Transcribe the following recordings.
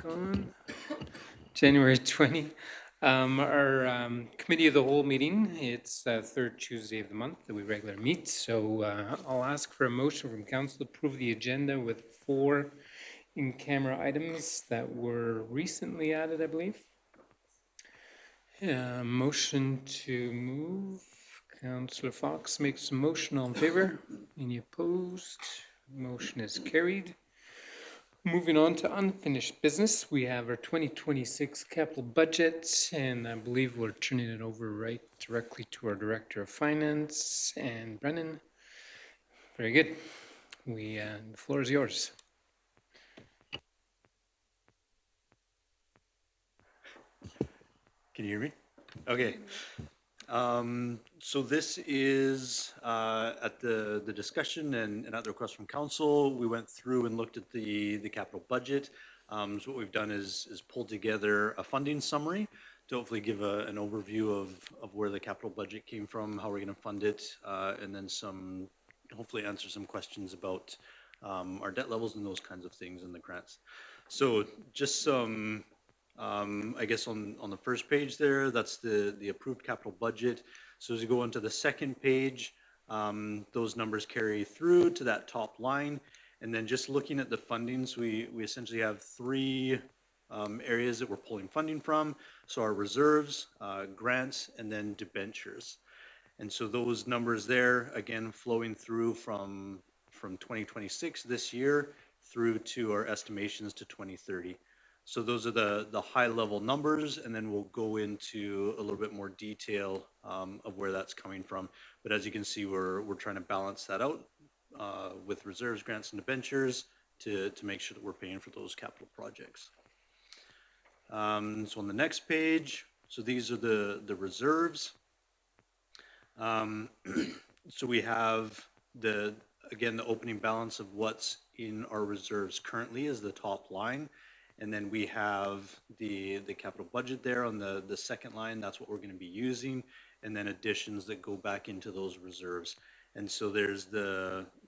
back on. January 20. Our committee of the whole meeting, it's third Tuesday of the month that we regularly meet. So I'll ask for a motion from council to approve the agenda with 4 in-camera items that were recently added, I believe. Motion to move. Councillor Fox makes a motion. All in favor? Any opposed? Motion is carried. Moving on to unfinished business, we have our 2026 capital budget, and I believe we're turning it over right directly to our Director of Finance, and Brennan. Very good. The floor is yours. Can you hear me? Okay. So this is at the discussion and at the request from council, we went through and looked at the capital budget. So what we've done is pulled together a funding summary to hopefully give an overview of where the capital budget came from, how we're going to fund it, and then hopefully answer some questions about our debt levels and those kinds of things in the grants. So just some I guess on the first page there, that's the approved capital budget. So as you go into the second page, those numbers carry through to that top line. And then just looking at the fundings, we essentially have 3 areas that we're pulling funding from. So our reserves, grants, and then debentures. And so those numbers there, again, flowing through from 2026 this year through to our estimations to 2030. So those are the high level numbers, and then we'll go into a little bit more detail of where that's coming from. But as you can see, we're trying to balance that out with reserves, grants, and debentures to make sure that we're paying for those capital projects. So on the next page, so these are the reserves. So we have again, the opening balance of what's in our reserves currently is the top line. And then we have the capital budget there on the second line. That's what we're going to be using. And then additions that go back into those reserves. And so there's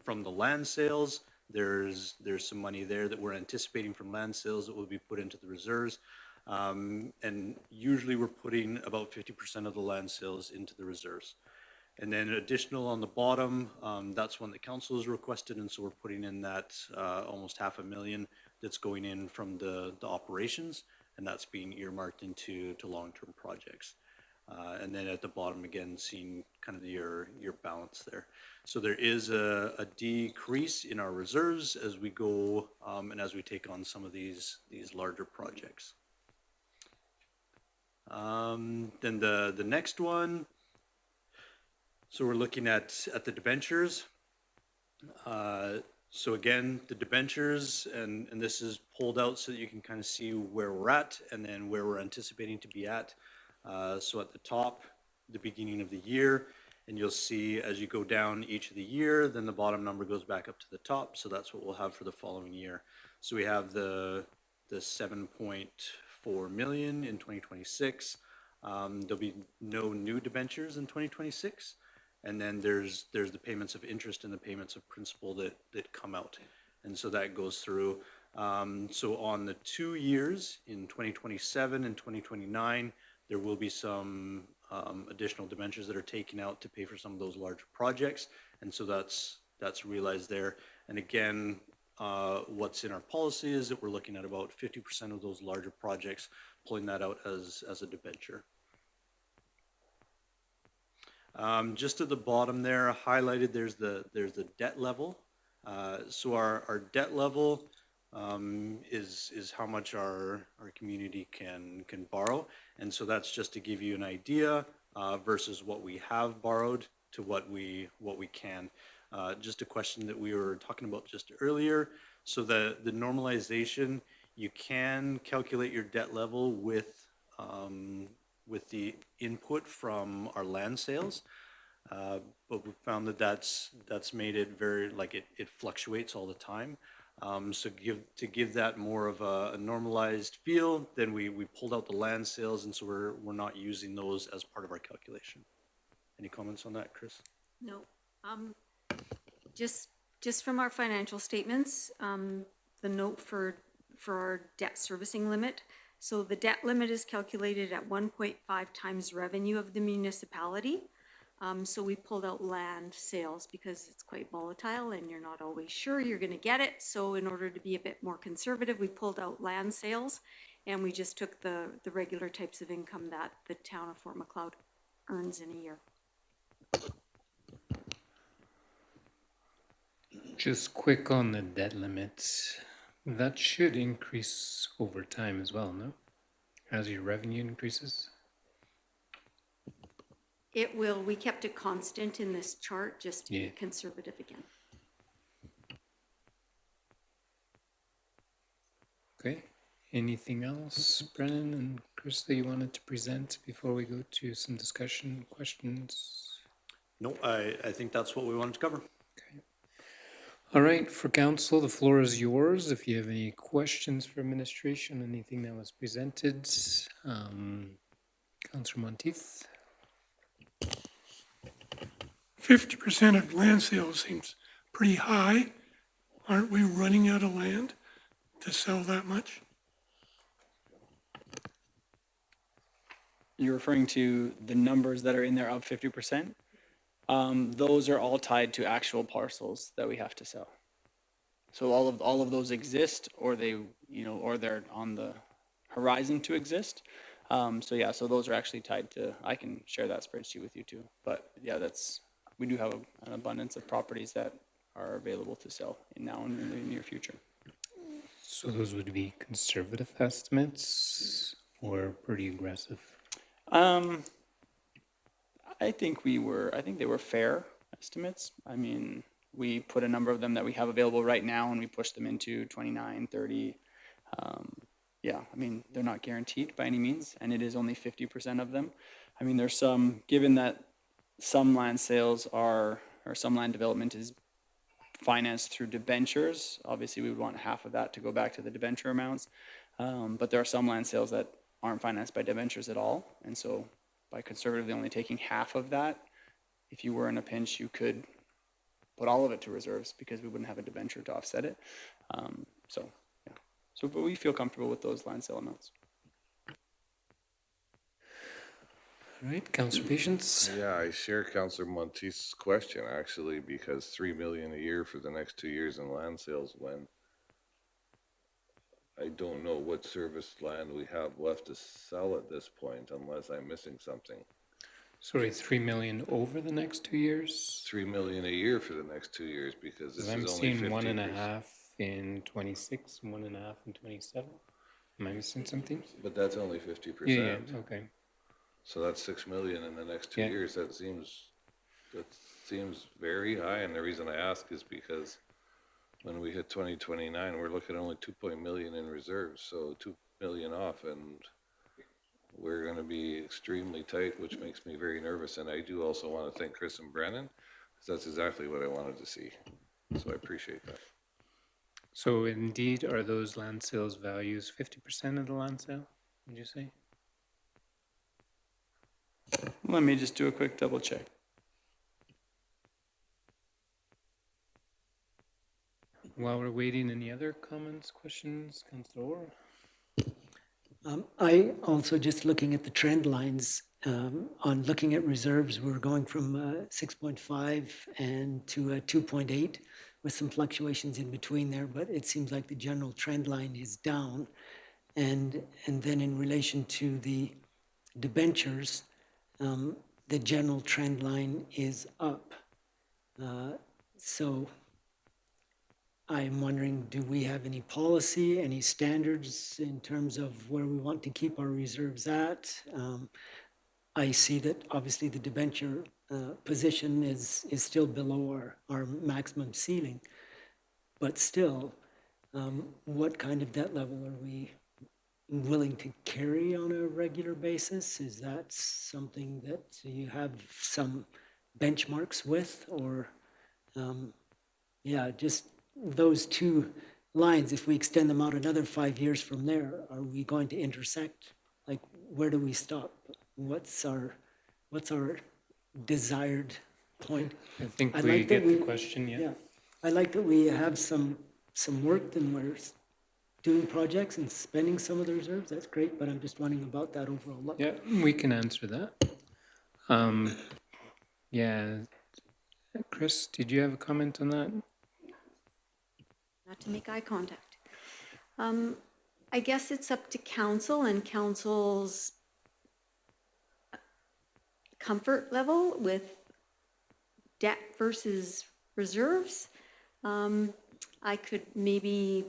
from the land sales, there's some money there that we're anticipating from land sales that will be put into the reserves. And usually we're putting about 50% of the land sales into the reserves. And then additional on the bottom, that's one that council has requested, and so we're putting in that almost $500,000 that's going in from the operations, and that's being earmarked into long-term projects. And then at the bottom again, seeing kind of your balance there. So there is a decrease in our reserves as we go and as we take on some of these larger projects. Then the next one. So we're looking at the debentures. So again, the debentures, and this is pulled out so that you can kind of see where we're at and then where we're anticipating to be at. So at the top, the beginning of the year, and you'll see as you go down each of the year, then the bottom number goes back up to the top. So that's what we'll have for the following year. So we have the 7.4 million in 2026. There'll be no new debentures in 2026. And then there's the payments of interest and the payments of principal that come out. And so that goes through. So on the 2 years in 2027 and 2029, there will be some additional debentures that are taken out to pay for some of those larger projects. And so that's realized there. And again, what's in our policy is that we're looking at about 50% of those larger projects, pulling that out as a debenture. Just at the bottom there, highlighted, there's the debt level. So our debt level is how much our community can borrow, and so that's just to give you an idea versus what we have borrowed to what we can. Just a question that we were talking about just earlier. So the normalization, you can calculate your debt level with the input from our land sales, but we found that that's made it very, like it fluctuates all the time. So to give that more of a normalized feel, then we pulled out the land sales, and so we're not using those as part of our calculation. Any comments on that, Chris? No. Just from our financial statements, the note for for our debt servicing limit. So the debt limit is calculated at 1.5 times revenue of the municipality. So we pulled out land sales because it's quite volatile and you're not always sure you're going to get it. So in order to be a bit more conservative, we pulled out land sales and we just took the regular types of income that the town of Fort Macleod earns in a year. Just quick on the debt limits. That should increase over time as well, no? As your revenue increases? It will, we kept it constant in this chart just to Yeah. be conservative again. Okay. Anything else, Brennan and Chris, that you wanted to present before we go to some discussion questions? No, I think that's what we wanted to cover. Okay. All right, for council, the floor is yours. If you have any questions for administration, anything that was presented, Councillor Monteith. 50% of land sales seems pretty high. Aren't we running out of land to sell that much? You're referring to the numbers that are in there of 50%? Those are all tied to actual parcels that we have to sell. So all of those exist, or they, or they're on the horizon to exist. So those are actually tied to, I can share that spreadsheet with you too. But yeah, we do have an abundance of properties that are available to sell now and in the near future. So those would be conservative estimates or pretty aggressive? I think they were fair estimates. I mean, we put a number of them that we have available right now and we push them into 29, 30. Yeah, I mean, they're not guaranteed by any means, and it is only 50% of them. I mean, there's some, given that some land sales or some land development is financed through debentures, obviously we would want half of that to go back to the debenture amounts. But there are some land sales that aren't financed by debentures at all. And so by conservatively only taking half of that, if you were in a pinch, you could put all of it to reserves because we wouldn't have a debenture to offset it. But we feel comfortable with those land sale amounts. All right, Councillor Patience. Yeah, I share Councillor Monteith's question actually, because 3 million a year for the next 2 years in land sales, when I don't know what service land we have left to sell at this point, unless I'm missing something. Sorry, 3 million over the next 2 years? 3 million a year for the next 2 years, because this I'm is only 50%. seeing 1.5 in 26, 1.5 in 27. Am I missing something? But that's only 50%. Yeah, okay. So that's 6 million in the next 2 Yeah. years. That seems very high. And the reason I ask is because when we hit 2029, we're looking at only 2 million in reserves. So 2 million off, and we're going to be extremely tight, which makes me very nervous. And I do also want to thank Chris and Brennan, because that's exactly what I wanted to see. So I appreciate that. So indeed, are those land sales values 50% of the land sale, would you say? Let me just do a quick double check. While we're waiting, any other comments, questions, Councillor Orr? I also, just looking at the trend lines, on looking at reserves, we're going from 6.5 and to 2.8 with some fluctuations in between there, but it seems like the general trend line is down. And then in relation to the debentures, the general trend line is up. So I'm wondering, do we have any policy, any standards in terms of where we want to keep our reserves at? I see that obviously the debenture position is still below our maximum ceiling, but still, what kind of debt level are we willing to carry on a regular basis? Is that something that you have some benchmarks with, or just those two lines, if we extend them out another 5 years from there, are we going to intersect? Like, where do we stop? What's our desired point? I think I we like that get the question, yeah. I like that we have some work, and we're doing projects and spending some of the reserves, that's great, but I'm just wondering about that overall look. Yeah, we can answer that. Yeah, Chris, did you have a comment on that? Not to make eye contact. I guess it's up to council and council's comfort level with debt versus reserves. I could maybe,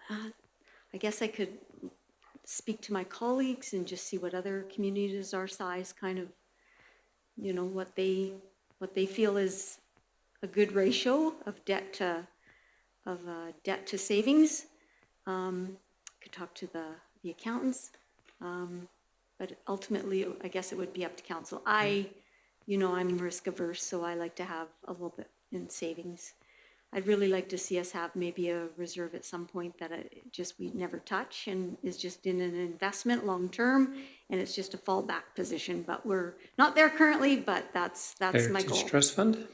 I guess I could speak to my colleagues and just see what other communities our size kind of, what they feel is a good ratio of debt to savings. Could talk to the accountants. But ultimately, I guess it would be up to council. I'm risk averse, so I like to have a little bit in savings. I'd really like to see us have maybe a reserve at some point that we never touch and is just in an investment long term, and it's just a fallback position. But we're not there currently. But that's my Heritage goal. Trust Fund?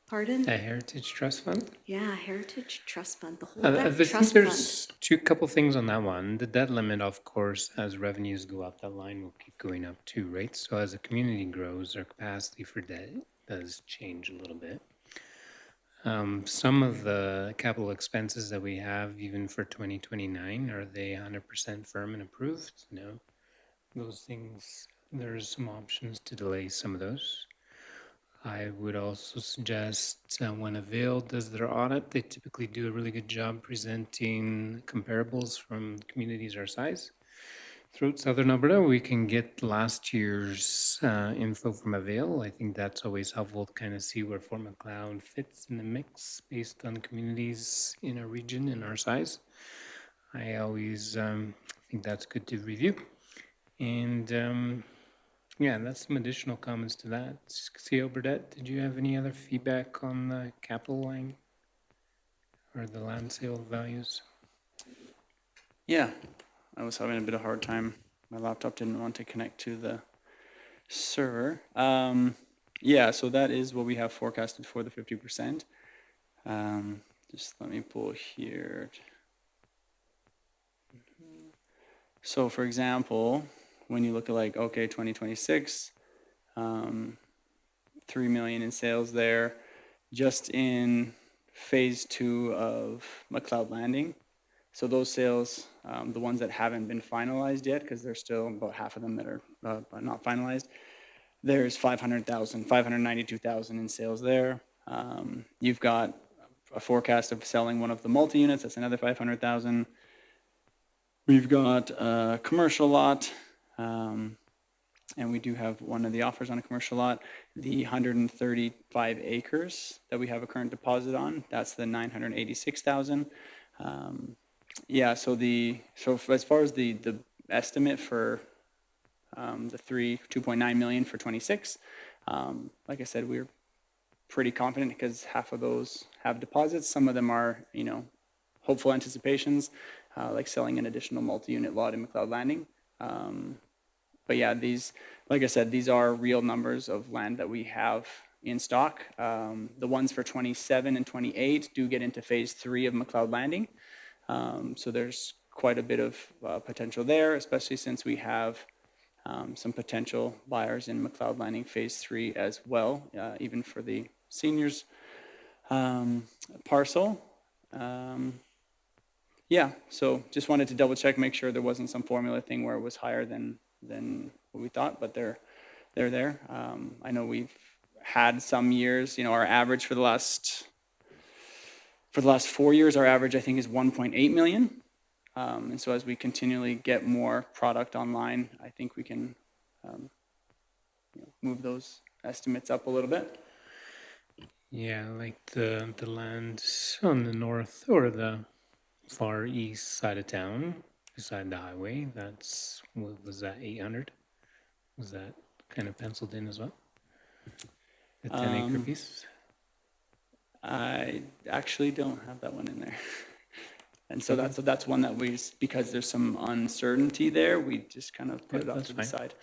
Pardon? A Heritage Trust Fund? Yeah, Heritage Trust Fund. The whole I that think trust fund. there's couple things on that one. The debt limit, of course, as revenues go up, that line will keep going up too, right? So as the community grows, our capacity for debt does change a little bit. Some of the capital expenses that we have, even for 2029, are they 100% firm and approved? No. Those things, there's some options to delay some of those. I would also suggest when Avail does their audit, they typically do a really good job presenting comparables from communities our size. Throughout Southern Alberta, we can get last year's info from Avail. I think that's always helpful to kind of see where Fort McLeod fits in the mix based on communities in our region and our size. I always think that's good to review. And yeah, that's some additional comments to that. CEO Burdette, did you have any other feedback on the capital line or the land sale values? Yeah, I was having a bit of a hard time. My laptop didn't want to connect to the server. Yeah, so that is what we have forecasted for the 50%. Just let me pull here. So for example, when you look at 2026, 3 million in sales there, just in phase 2 of McLeod Landing. So those sales, the ones that haven't been finalized yet, because there's still about half of them that are not finalized, there's 592,000 in sales there. You've got a forecast of selling one of the multi-units, that's another 500,000. We've got a commercial lot, and we do have one of the offers on a commercial lot. The 135 acres that we have a current deposit on, that's the 986,000. Yeah, so as far as the estimate for the 2.9 million for 26, like I said, we're pretty confident because half of those have deposits. Some of them are, hopeful anticipations, like selling an additional multi-unit lot in McLeod Landing. But yeah, like I said, these are real numbers of land that we have in stock. The ones for 27 and 28 do get into phase 3 of McLeod Landing. So there's quite a bit of potential there, especially since we have some potential buyers in McLeod Landing phase 3 as well, even for the seniors parcel. Yeah, so just wanted to double check, make sure there wasn't some formula thing where it was higher than what we thought, but they're there. I know we've had some years, our average for the last 4 years, our average I think is 1.8 million. And so as we continually get more product online, I think we can move those estimates up a little bit. Yeah, like the land on the north or the far east side of town, beside the highway, what was that, 800? Was that kind of penciled in as well? The 10-acre piece? I actually don't have that one in there. And so that's one that because there's some uncertainty there, we just kind of put it off to the side.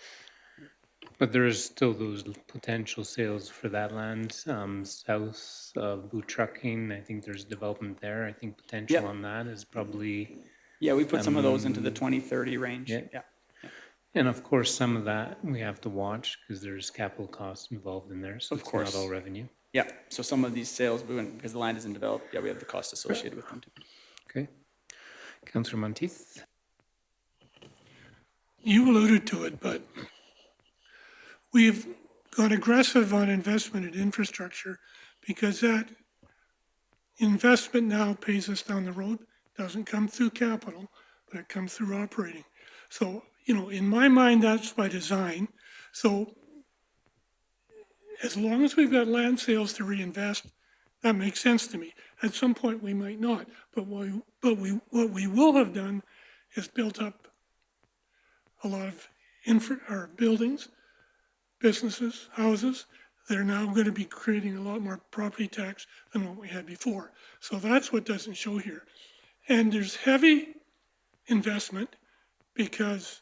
But there is still those potential sales for that land, south of Boot Trucking. I think there's development there. I think potential on that is probably Yeah, we put some of those into the 2030 range. yeah. Yeah. And of course, some of that we have to watch because there's capital costs involved in there, so Of it's course. not all revenue. Yeah, so some of these sales, because the land isn't developed, yeah, we have the cost associated with them too. Okay. Councillor Monteith? You alluded to it, but we've gone aggressive on investment in infrastructure because that investment now pays us down the road. Doesn't come through capital, but it comes through operating. So, in my mind, that's by design. So as long as we've got land sales to reinvest, that makes sense to me. At some point, we might not, but what we will have done is built up a lot of buildings, businesses, houses that are now going to be creating a lot more property tax than what we had before. So that's what doesn't show here. And there's heavy investment because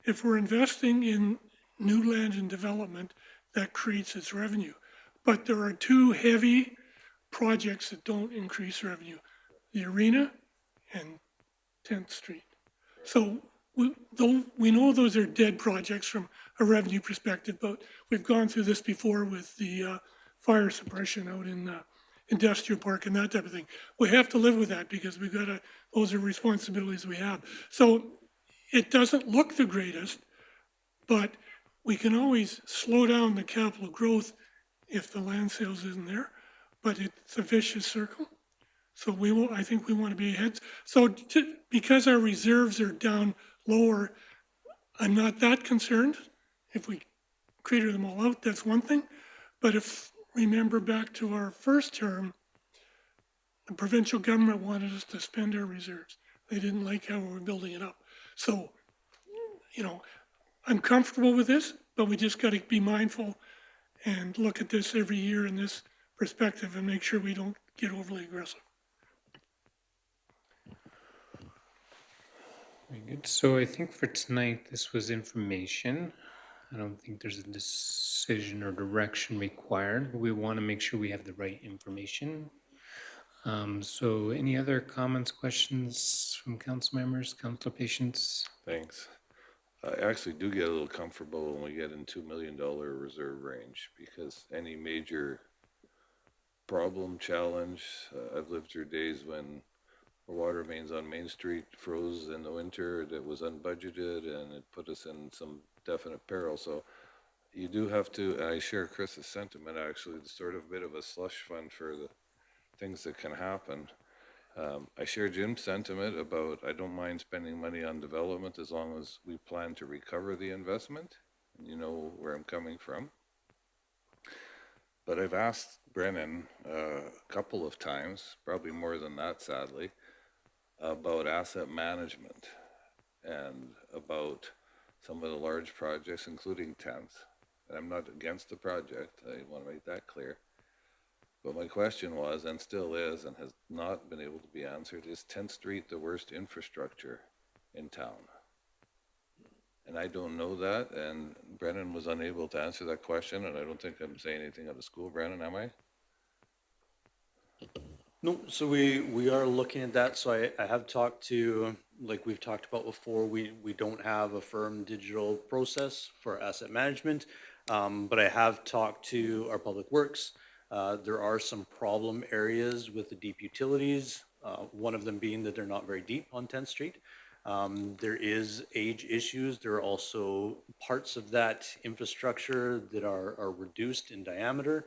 if we're investing in new land and development, that creates its revenue. But there are two heavy projects that don't increase revenue, the arena and 10th Street. So we know those are dead projects from a revenue perspective, but we've gone through this before with the fire suppression out in the industrial park and that type of thing. We have to live with that because those are responsibilities we have. So it doesn't look the greatest, but we can always slow down the capital growth if the land sales isn't there, but it's a vicious circle. So I think we want to be ahead. So because our reserves are down lower, I'm not that concerned. If we clear them all out, that's one thing. But remember back to our first term, the provincial government wanted us to spend our reserves. They didn't like how we were building it up. So, I'm comfortable with this, but we just got to be mindful and look at this every year in this perspective and make sure we don't get overly aggressive. Very good. So I think for tonight, this was information. I don't think there's a decision or direction required, but we want to make sure we have the right information. So any other comments, questions from council members, council patients? Thanks. I actually do get a little comfortable when we get in $2 million reserve range because any major problem, challenge, I've lived through days when our water mains on Main Street froze in the winter that was unbudgeted and it put us in some definite peril. So you do have to, and I share Chris's sentiment actually, it's sort of a bit of a slush fund for the things that can happen. I share Jim's sentiment about I don't mind spending money on development as long as we plan to recover the investment. You know where I'm coming from. But I've asked Brennan a couple of times, probably more than that sadly, about asset management and about some of the large projects, including 10th. And I'm not against the project, I want to make that clear. But my question was, and still is, and has not been able to be answered, is 10th Street the worst infrastructure in town? And I don't know that, and Brennan was unable to answer that question, and I don't think I'm saying anything out of school, Brennan, am I? No, so we are looking at that. So I have talked to, like we've talked about before, we don't have a firm digital process for asset management, but I have talked to our public works. There are some problem areas with the deep utilities, one of them being that they're not very deep on 10th Street. There is age issues. There are also parts of that infrastructure that are reduced in diameter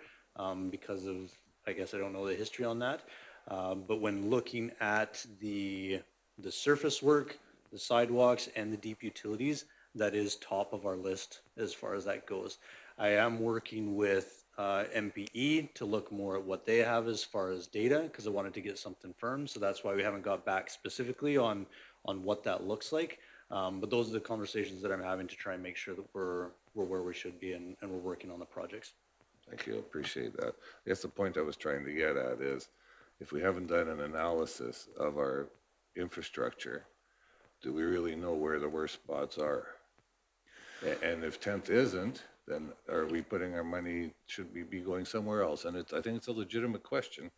because of, I guess I don't know the history on that. But when looking at the surface work, the sidewalks, and the deep utilities, that is top of our list as far as that goes. I am working with MPE to look more at what they have as far as data because I wanted to get something firm. So that's why we haven't got back specifically on what that looks like. But those are the conversations that I'm having to try and make sure that we're where we should be and we're working on the projects. Thank you, appreciate that. I guess the point I was trying to get at is, if we haven't done an analysis of our infrastructure, do we really know where the worst spots are? And if 10th isn't, then are we putting our money, should we be going somewhere else? And I think it's a legitimate question.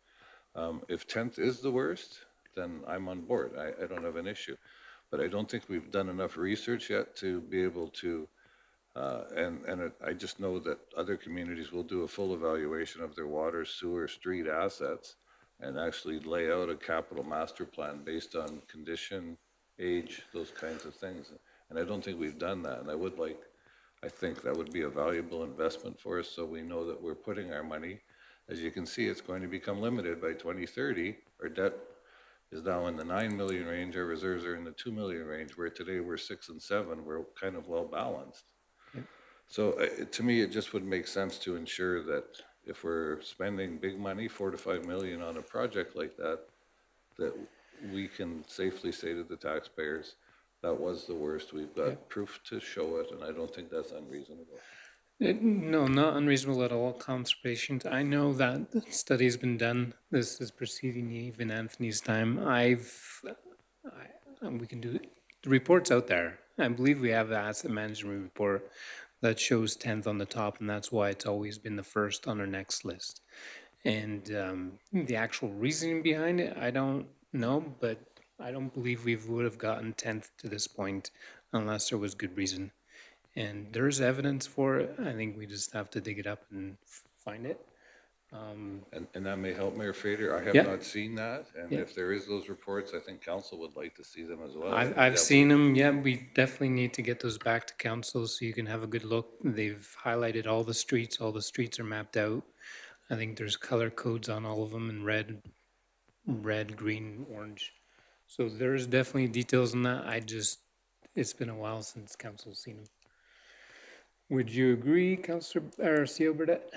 If 10th is the worst, then I'm on board. I don't have an issue. But I don't think we've done enough research yet to be able to, I just know that other communities will do a full evaluation of their water, sewer, street assets and actually lay out a capital master plan based on condition, age, those kinds of things. And I don't think we've done that. And I think that would be a valuable investment for us, so we know that we're putting our money. As you can see, it's going to become limited by 2030. Our debt is now in the 9 million range, our reserves are in the 2 million range, where today we're 6 and 7, we're kind of well balanced. So to me, it just would make sense to ensure that if we're spending big money, 4 to 5 million on a project like that, that we can safely say to the taxpayers, that was the worst. We've got proof to show it, and I don't think that's unreasonable. No, not unreasonable at all, conservation. I know that the study's been done. This is preceding even Anthony's time. We can do, the report's out there. I believe we have the asset management report that shows 10th on the top, and that's why it's always been the first on our next list. And the actual reasoning behind it, I don't know, but I don't believe we would have gotten 10th to this point unless there was good reason. And there's evidence for it. I think we just have to dig it up and find it. And that may help, Mayor Frater. I have Yeah. not seen that, and Yeah. if there is those reports, I think council would like to see them as well. I've seen them, yeah, we definitely need to get those back to council so you can have a good look. They've highlighted all the streets are mapped out. I think there's color codes on all of them in red, green, orange. So there's definitely details on that. It's been a while since council's seen them. Would you agree, Councillor, or CO Burdette?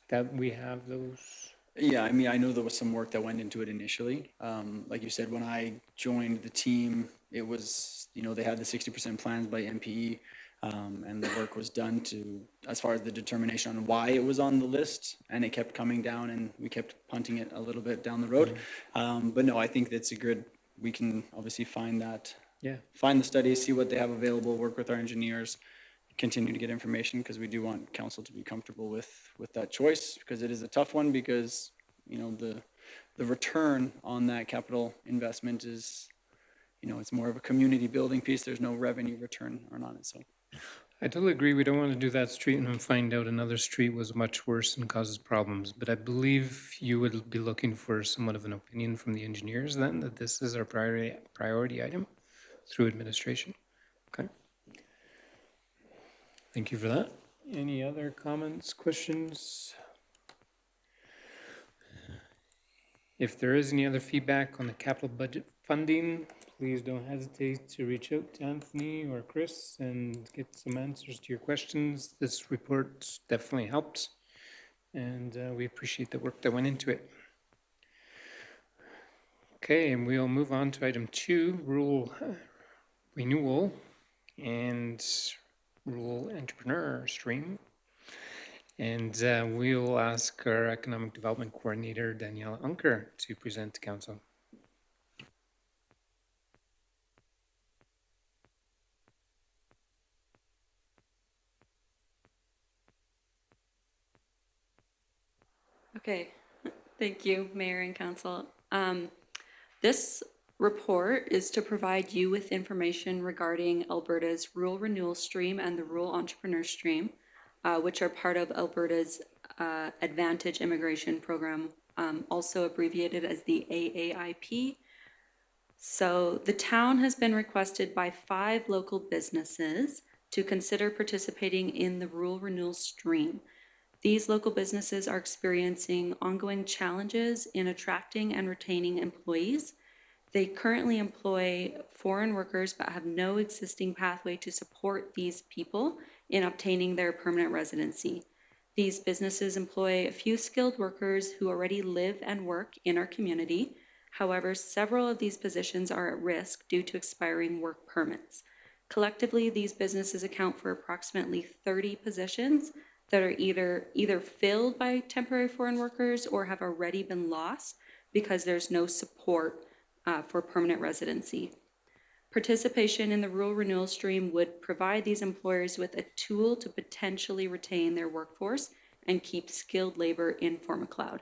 That we have those? Yeah, I mean, I know there was some work that went into it initially. Like you said, when I joined the team, it was, they had the 60% plans by MPE, and the work was done as far as the determination on why it was on the list, and it kept coming down, and we kept punting it a little bit down the road. But no, I think that's we can obviously find that. Yeah. Find the studies, see what they have available, work with our engineers, continue to get information, because we do want council to be comfortable with that choice, because it is a tough one, because the return on that capital investment is, it's more of a community building piece. There's no revenue return on it. So I totally agree. We don't want to do that street and then find out another street was much worse and causes problems. But I believe you would be looking for somewhat of an opinion from the engineers then, that this is our priority item through administration. Okay. Thank you for that. Any other comments, questions? If there is any other feedback on the capital budget funding, please don't hesitate to reach out to Anthony or Chris and get some answers to your questions. This report definitely helped, and we appreciate the work that went into it. Okay, and we'll move on to item 2, rural renewal and rural entrepreneur stream. And we'll ask our economic development coordinator, Daniela Unker, to present to council. Okay, thank you, Mayor and Council. This report is to provide you with information regarding Alberta's Rural Renewal Stream and the Rural Entrepreneur Stream, which are part of Alberta's Advantage Immigration Program, also abbreviated as the AAIP. So the town has been requested by 5 local businesses to consider participating in the Rural Renewal Stream. These local businesses are experiencing ongoing challenges in attracting and retaining employees. They currently employ foreign workers but have no existing pathway to support these people in obtaining their permanent residency. These businesses employ a few skilled workers who already live and work in our community. However, several of these positions are at risk due to expiring work permits. Collectively, these businesses account for approximately 30 positions that are either filled by temporary foreign workers or have already been lost because there's no support for permanent residency. Participation in the Rural Renewal Stream would provide these employers with a tool to potentially retain their workforce and keep skilled labor in Formacloud.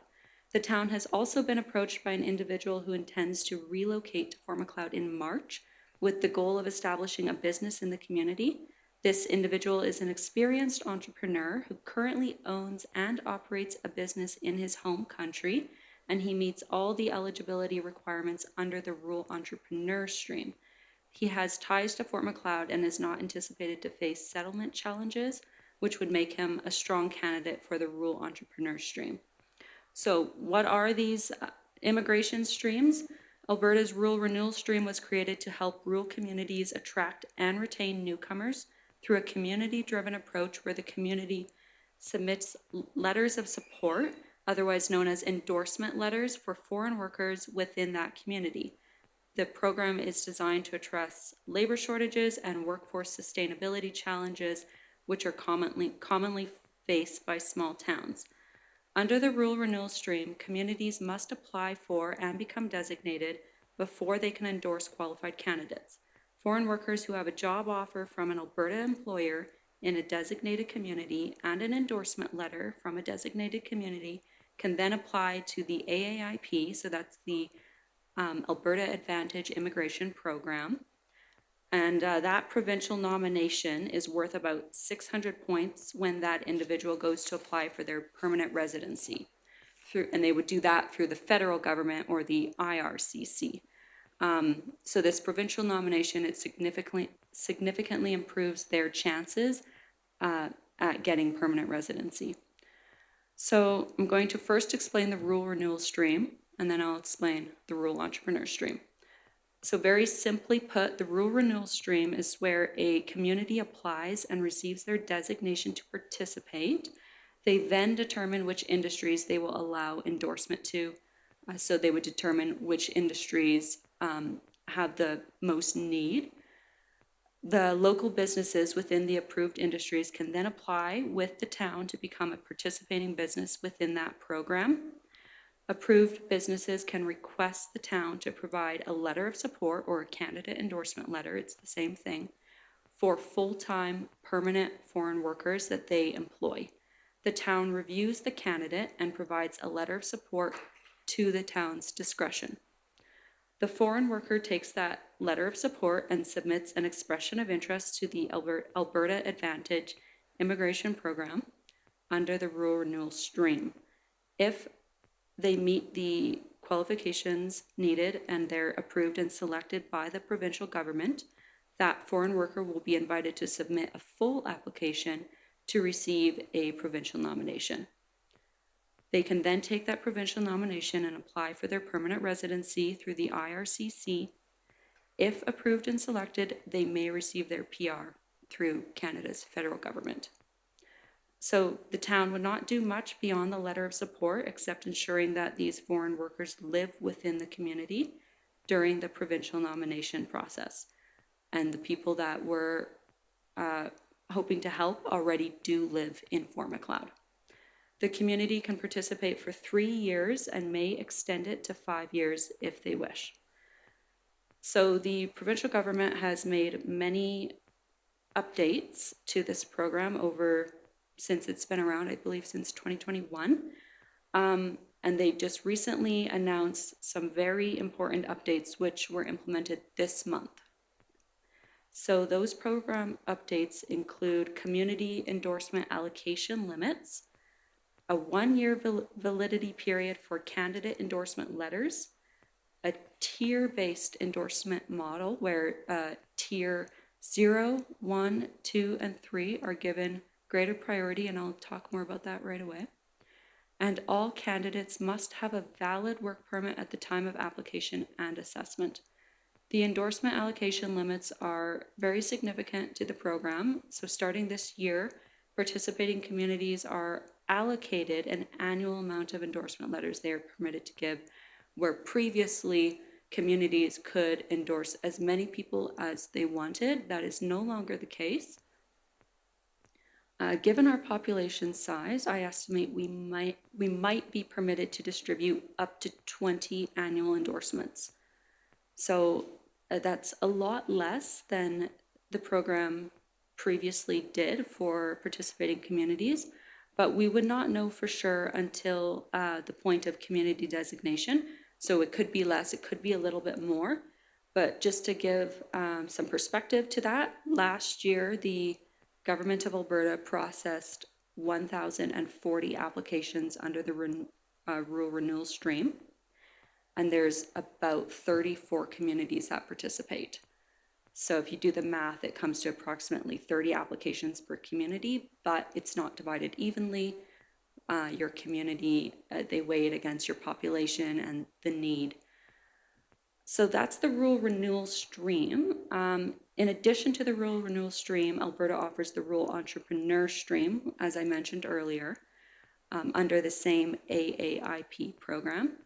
The town has also been approached by an individual who intends to relocate to Fort Macleod in March with the goal of establishing a business in the community. This individual is an experienced entrepreneur who currently owns and operates a business in his home country, and he meets all the eligibility requirements under the rural entrepreneur stream. He has ties to Fort Macleod and is not anticipated to face settlement challenges, which would make him a strong candidate for the rural entrepreneur stream. So what are these immigration streams? Alberta's Rural Renewal Stream was created to help rural communities attract and retain newcomers through a community-driven approach where the community submits letters of support, otherwise known as endorsement letters, for foreign workers within that community. The program is designed to address labor shortages and workforce sustainability challenges, which are commonly faced by small towns. Under the Rural Renewal Stream, communities must apply for and become designated before they can endorse qualified candidates. Foreign workers who have a job offer from an Alberta employer in a designated community and an endorsement letter from a designated community can then apply to the AAIP, so that's the Alberta Advantage Immigration Program. And that provincial nomination is worth about 600 points when that individual goes to apply for their permanent residency. And they would do that through the federal government or the IRCC. So this provincial nomination, it significantly improves their chances at getting permanent residency. So I'm going to first explain the Rural Renewal Stream, and then I'll explain the Rural Entrepreneur Stream. So very simply put, the Rural Renewal Stream is where a community applies and receives their designation to participate. They then determine which industries they will allow endorsement to. So they would determine which industries have the most need. The local businesses within the approved industries can then apply with the town to become a participating business within that program. Approved businesses can request the town to provide a letter of support or a candidate endorsement letter, it's the same thing, for full-time permanent foreign workers that they employ. The town reviews the candidate and provides a letter of support to the town's discretion. The foreign worker takes that letter of support and submits an expression of interest to the Alberta Advantage Immigration Program under the Rural Renewal Stream. If they meet the qualifications needed and they're approved and selected by the provincial government, that foreign worker will be invited to submit a full application to receive a provincial nomination. They can then take that provincial nomination and apply for their permanent residency through the IRCC. If approved and selected, they may receive their PR through Canada's federal government. So the town would not do much beyond the letter of support except ensuring that these foreign workers live within the community during the provincial nomination process. And the people that we're hoping to help already do live in Fort Macleod. The community can participate for 3 years and may extend it to 5 years if they wish. So the provincial government has made many updates to this program since it's been around, I believe, since 2021. And they just recently announced some very important updates which were implemented this month. So those program updates include community endorsement allocation limits, a 1-year validity period for candidate endorsement letters, a tier-based endorsement model where tier 0, 1, 2, and 3 are given greater priority, and I'll talk more about that right away. And all candidates must have a valid work permit at the time of application and assessment. The endorsement allocation limits are very significant to the program. So starting this year, participating communities are allocated an annual amount of endorsement letters they are permitted to give, where previously communities could endorse as many people as they wanted. That is no longer the case. Given our population size, I estimate we might be permitted to distribute up to 20 annual endorsements. So that's a lot less than the program previously did for participating communities, but we would not know for sure until the point of community designation. So it could be less, it could be a little bit more. But just to give some perspective to that, last year the Government of Alberta processed 1,040 applications under the rural renewal stream. And there's about 34 communities that participate. So if you do the math, it comes to approximately 30 applications per community, but it's not divided evenly. Your community, they weigh it against your population and the need. So that's the rural renewal stream. In addition to the rural renewal stream, Alberta offers the rural entrepreneur stream, as I mentioned earlier, under the same AAIP program.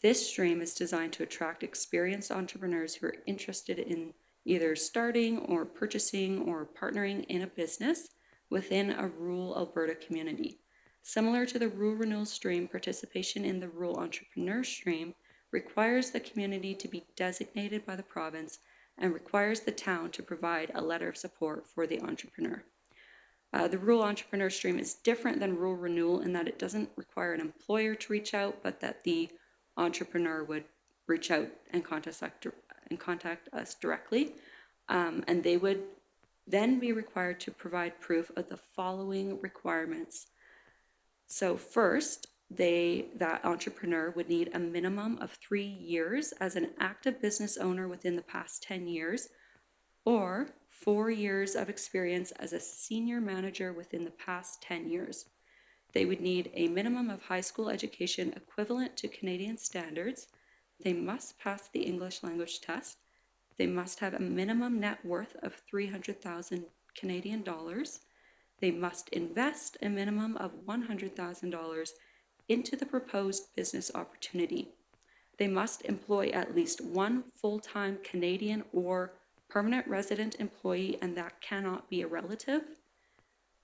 This stream is designed to attract experienced entrepreneurs who are interested in either starting or purchasing or partnering in a business within a rural Alberta community. Similar to the rural renewal stream, participation in the rural entrepreneur stream requires the community to be designated by the province and requires the town to provide a letter of support for the entrepreneur. The rural entrepreneur stream is different than rural renewal in that it doesn't require an employer to reach out, but that the entrepreneur would reach out and contact us directly, and they would then be required to provide proof of the following requirements. So first, that entrepreneur would need a minimum of 3 years as an active business owner within the past 10 years, or 4 years of experience as a senior manager within the past 10 years. They would need a minimum of high school education equivalent to Canadian standards. They must pass the English language test. They must have a minimum net worth of 300,000 Canadian dollars. They must invest a minimum of $100,000 into the proposed business opportunity. They must employ at least one full-time Canadian or permanent resident employee, and that cannot be a relative.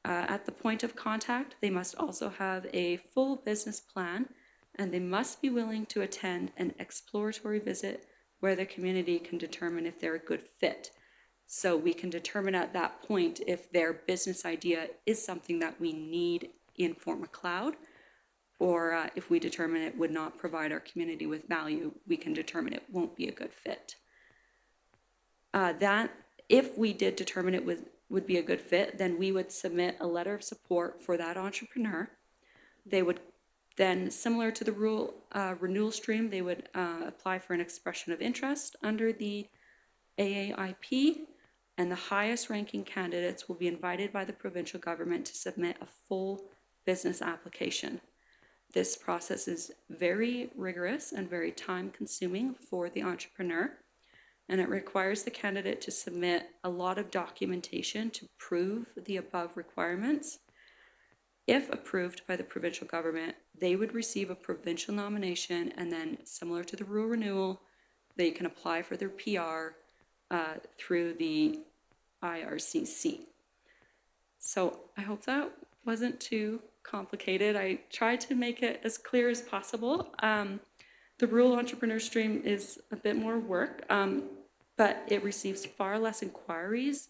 At the point of contact, they must also have a full business plan, and they must be willing to attend an exploratory visit where the community can determine if they're a good fit. So we can determine at that point if their business idea is something that we need in Fort Macleod, or if we determine it would not provide our community with value, we can determine it won't be a good fit. That if we did determine it would be a good fit, then we would submit a letter of support for that entrepreneur. They would then, similar to the rural renewal stream, they would apply for an expression of interest under the AAIP, and the highest ranking candidates will be invited by the provincial government to submit a full business application. This process is very rigorous and very time consuming for the entrepreneur, and it requires the candidate to submit a lot of documentation to prove the above requirements. If approved by the provincial government, they would receive a provincial nomination, and then, similar to the rural renewal, they can apply for their PR through the IRCC. So I hope that wasn't too complicated. I tried to make it as clear as possible. The rural entrepreneur stream is a bit more work, but it receives far less inquiries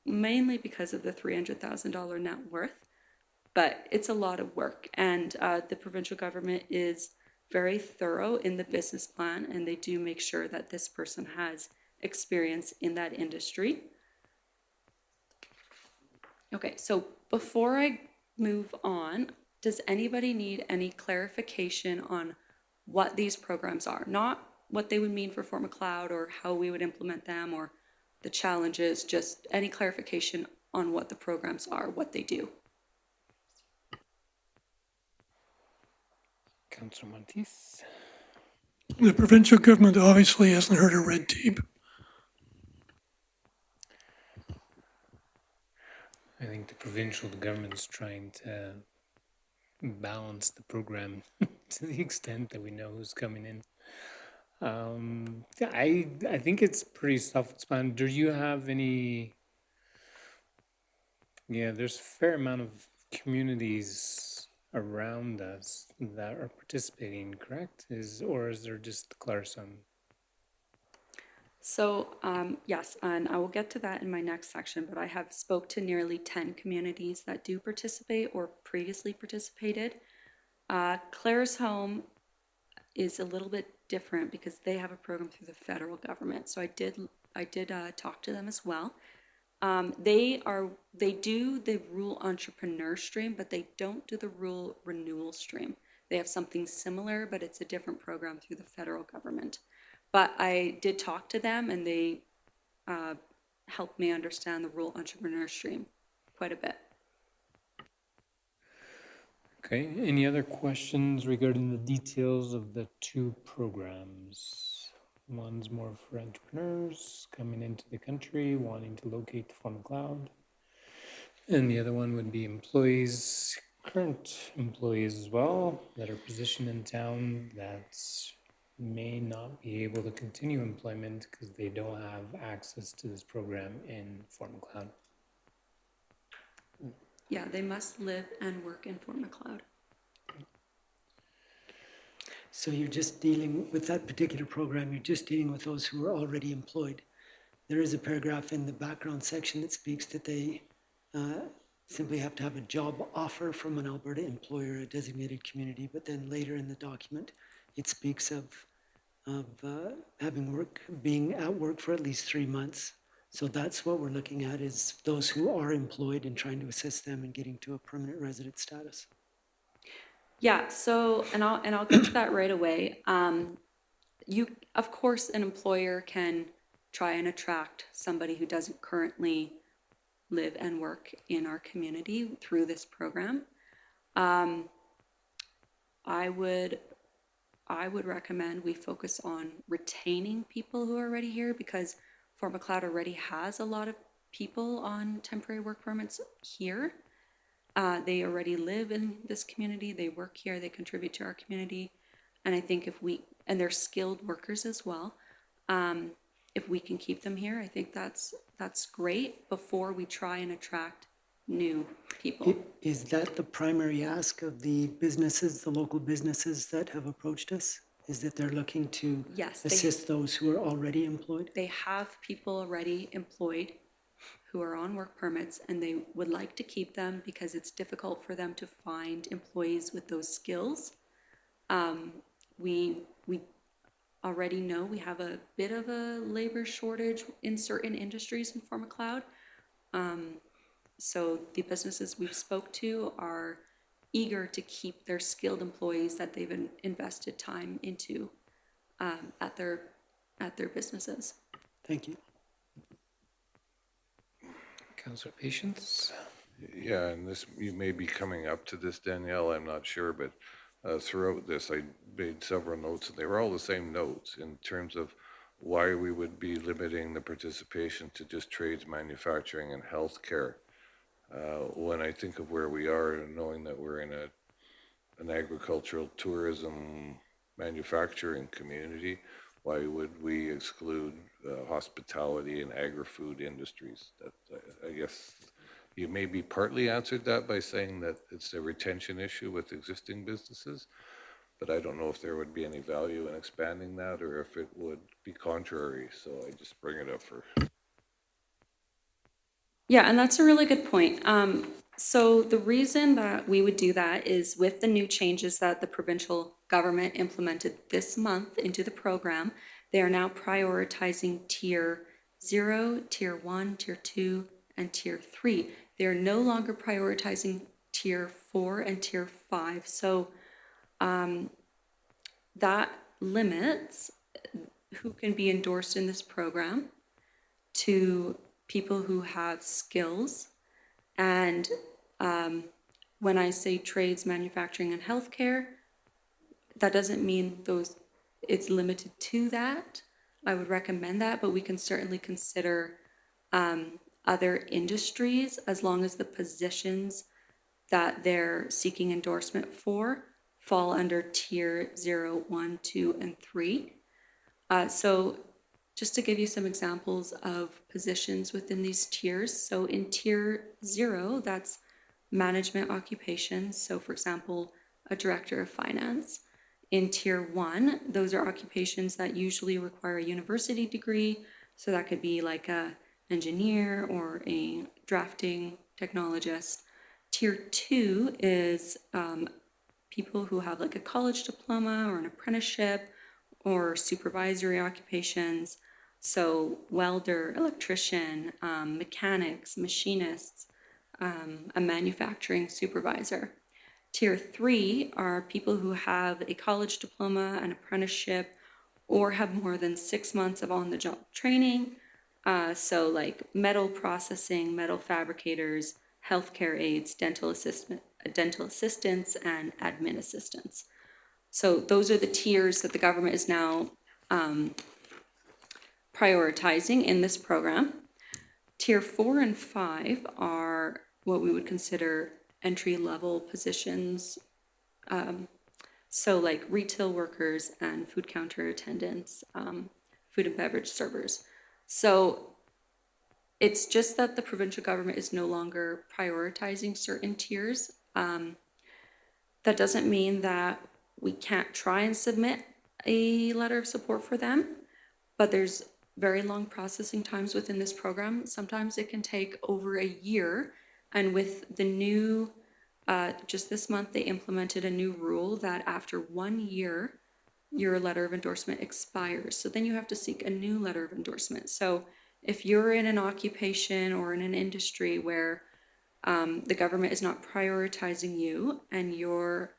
mainly because of the $300,000 net worth. But it's a lot of work, and the provincial government is very thorough in the business plan, and they do make sure that this person has experience in that industry. Okay, so before I move on, does anybody need any clarification on what these programs are? Not what they would mean for Fort Macleod or how we would implement them or the challenges, just any clarification on what the programs are, what they do. Councillor Montice. The provincial government obviously hasn't heard of red tape. I think the provincial government's trying to balance the program to the extent that we know who's coming in. Yeah, I think it's pretty self-explanatory. Do you have any? Yeah, there's a fair amount of communities around us that are participating, correct? Or is there just Clarkson? So, yes, and I will get to that in my next section, but I have spoke to nearly 10 communities that do participate or previously participated. Claire's Home is a little bit different because they have a program through the federal government. So I did talk to them as well. They do the rural entrepreneur stream, but they don't do the rural renewal stream. They have something similar, but it's a different program through the federal government. But I did talk to them, and they helped me understand the rural entrepreneur stream quite a bit. Okay, any other questions regarding the details of the two programs? One's more for entrepreneurs coming into the country, wanting to locate the Form Cloud. And the other one would be employees, current employees as well, that are positioned in town that may not be able to continue employment because they don't have access to this program in Form Cloud. Yeah, they must live and work in Fort Macleod. So you're just dealing with that particular program, you're just dealing with those who are already employed. There is a paragraph in the background section that speaks that they simply have to have a job offer from an Alberta employer, a designated community, but then later in the document, it speaks of being at work for at least 3 months. So that's what we're looking at, is those who are employed and trying to assist them in getting to a permanent resident status. Yeah, so, and I'll get to that right away. Of course, an employer can try and attract somebody who doesn't currently live and work in our community through this program. I would recommend we focus on retaining people who are already here, because Fort Macleod already has a lot of people on temporary work permits here. They already live in this community, they work here, they contribute to our community. And I think and they're skilled workers as well. If we can keep them here, I think that's great before we try and attract new people. Is that the primary ask of the businesses, the local businesses that have approached us? Is that they're looking to Yes, assist those who are already employed? they have people already employed who are on work permits, and they would like to keep them because it's difficult for them to find employees with those skills. We already know we have a bit of a labor shortage in certain industries in Fort Macleod. So the businesses we've spoke to are eager to keep their skilled employees that they've invested time into at their businesses. Thank you. Councillor Patience? Yeah, and this, you may be coming up to this, Danielle, I'm not sure, but throughout this, I made several notes, and they were all the same notes in terms of why we would be limiting the participation to just trades, manufacturing, and healthcare. When I think of where we are, knowing that we're in an agricultural, tourism, manufacturing community, why would we exclude hospitality and agri-food industries? That, I guess you maybe partly answered that by saying that it's a retention issue with existing businesses, but I don't know if there would be any value in expanding that or if it would be contrary. So I just bring it up for. Yeah, and that's a really good point. So the reason that we would do that is with the new changes that the provincial government implemented this month into the program, they are now prioritizing Tier 0, Tier 1, Tier 2, and Tier 3. They are no longer prioritizing Tier 4 and Tier 5. So that limits who can be endorsed in this program to people who have skills. And when I say trades, manufacturing, and healthcare, that doesn't mean it's limited to that. I would recommend that, but we can certainly consider other industries as long as the positions that they're seeking endorsement for fall under Tier 0, 1, 2, and 3. So just to give you some examples of positions within these tiers. So in Tier 0, that's management occupations. So for example, a director of finance. in tier 1, those are occupations that usually require a university degree. So that could be like a engineer or a drafting technologist. Tier 2 is people who have like a college diploma or an apprenticeship or supervisory occupations. So welder, electrician, mechanics, machinists, a manufacturing supervisor. Tier 3 are people who have a college diploma, an apprenticeship, or have more than 6 months of on-the-job training. So like metal processing, metal fabricators, healthcare aides, dental assistants, and admin assistants. So those are the tiers that the government is now prioritizing in this program. Tier 4 and 5 are what we would consider entry-level positions. So like retail workers and food counter attendants, food and beverage servers. So it's just that the provincial government is no longer prioritizing certain tiers. That doesn't mean that we can't try and submit a letter of support for them, but there's very long processing times within this program. Sometimes it can take over a year. And with the new, just this month, they implemented a new rule that after 1 year, your letter of endorsement expires. So then you have to seek a new letter of endorsement. So if you're in an occupation or in an industry where the government is not prioritizing you and your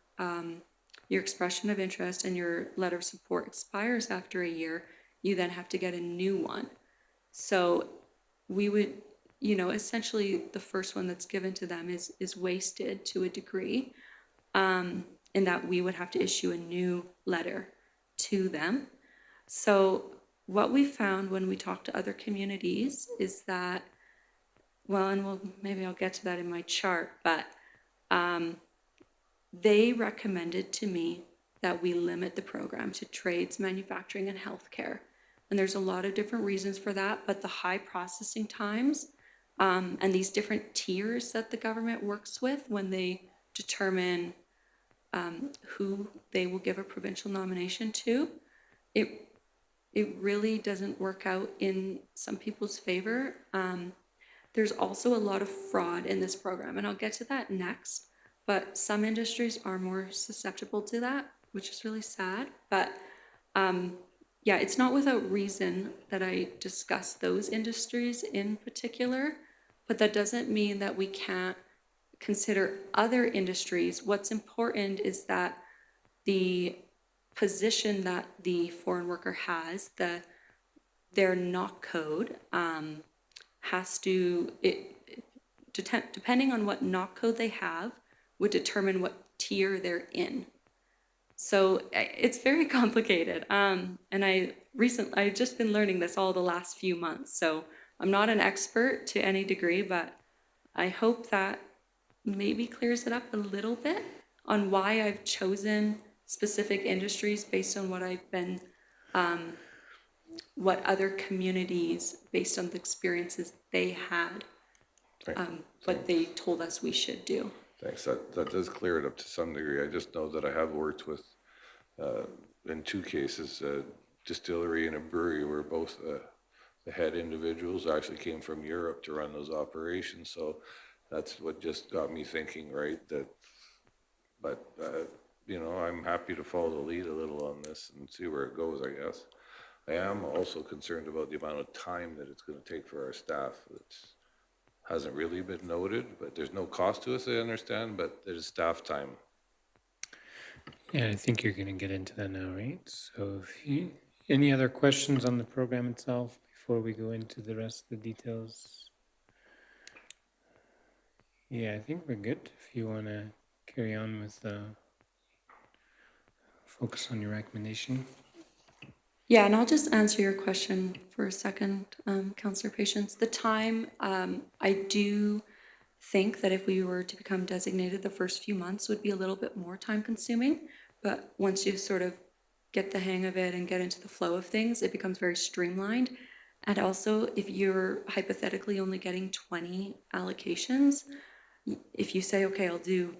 expression of interest and your letter of support expires after a year, you then have to get a new one. So we would, essentially the first one that's given to them is wasted to a degree, in that we would have to issue a new letter to them. So what we found when we talked to other communities is that, maybe I'll get to that in my chart, but they recommended to me that we limit the program to trades, manufacturing, and healthcare. And there's a lot of different reasons for that, but the high processing times and these different tiers that the government works with when they determine who they will give a provincial nomination to, it really doesn't work out in some people's favor. There's also a lot of fraud in this program, and I'll get to that next. But some industries are more susceptible to that, which is really sad. But yeah, it's not without reason that I discuss those industries in particular, but that doesn't mean that we can't consider other industries. What's important is that the position that the foreign worker has, their knock code, has to, depending on what knock code they have, would determine what tier they're in. So it's very complicated. And I've just been learning this all the last few months. So I'm not an expert to any degree, but I hope that maybe clears it up a little bit on why I've chosen specific industries based on what I've been, what other communities, based on the experiences they had, what they told us we should do. Thanks, that does clear it up to some degree. I just know that I have worked with, in 2 cases, a distillery and a brewery where both the head individuals actually came from Europe to run those operations. So that's what just got me thinking, right? But I'm happy to follow the lead a little on this and see where it goes, I guess. I am also concerned about the amount of time that it's going to take for our staff. It hasn't really been noted, but there's no cost to us, I understand, but there's staff time. Yeah, I think you're going to get into that now, right? So any other questions on the program itself before we go into the rest of the details? Yeah, I think we're good. If you want to carry on with focus on your recommendation. Yeah, and I'll just answer your question for a second, Councillor Patience. The time, I do think that if we were to become designated, the first few months would be a little bit more time consuming. But once you sort of get the hang of it and get into the flow of things, it becomes very streamlined. And also, if you're hypothetically only getting 20 allocations, if you say, okay, I'll do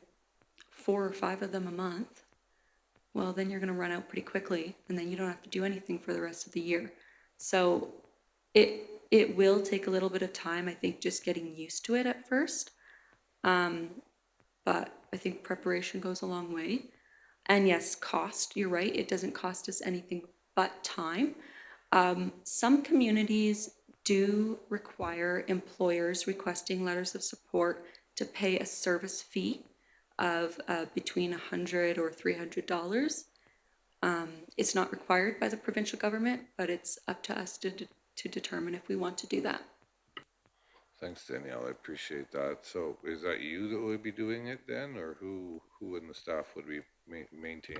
4 or 5 of them a month, well, then you're going to run out pretty quickly, and then you don't have to do anything for the rest of the year. So it will take a little bit of time, I think, just getting used to it at first. But I think preparation goes a long way. And yes, cost, you're right, it doesn't cost us anything but time. Some communities do require employers requesting letters of support to pay a service fee of between $100 or $300. It's not required by the provincial government, but it's up to us to determine if we want to do that. Thanks, Danielle, I appreciate that. So is that you that would be doing it then, or who in the staff would be maintain?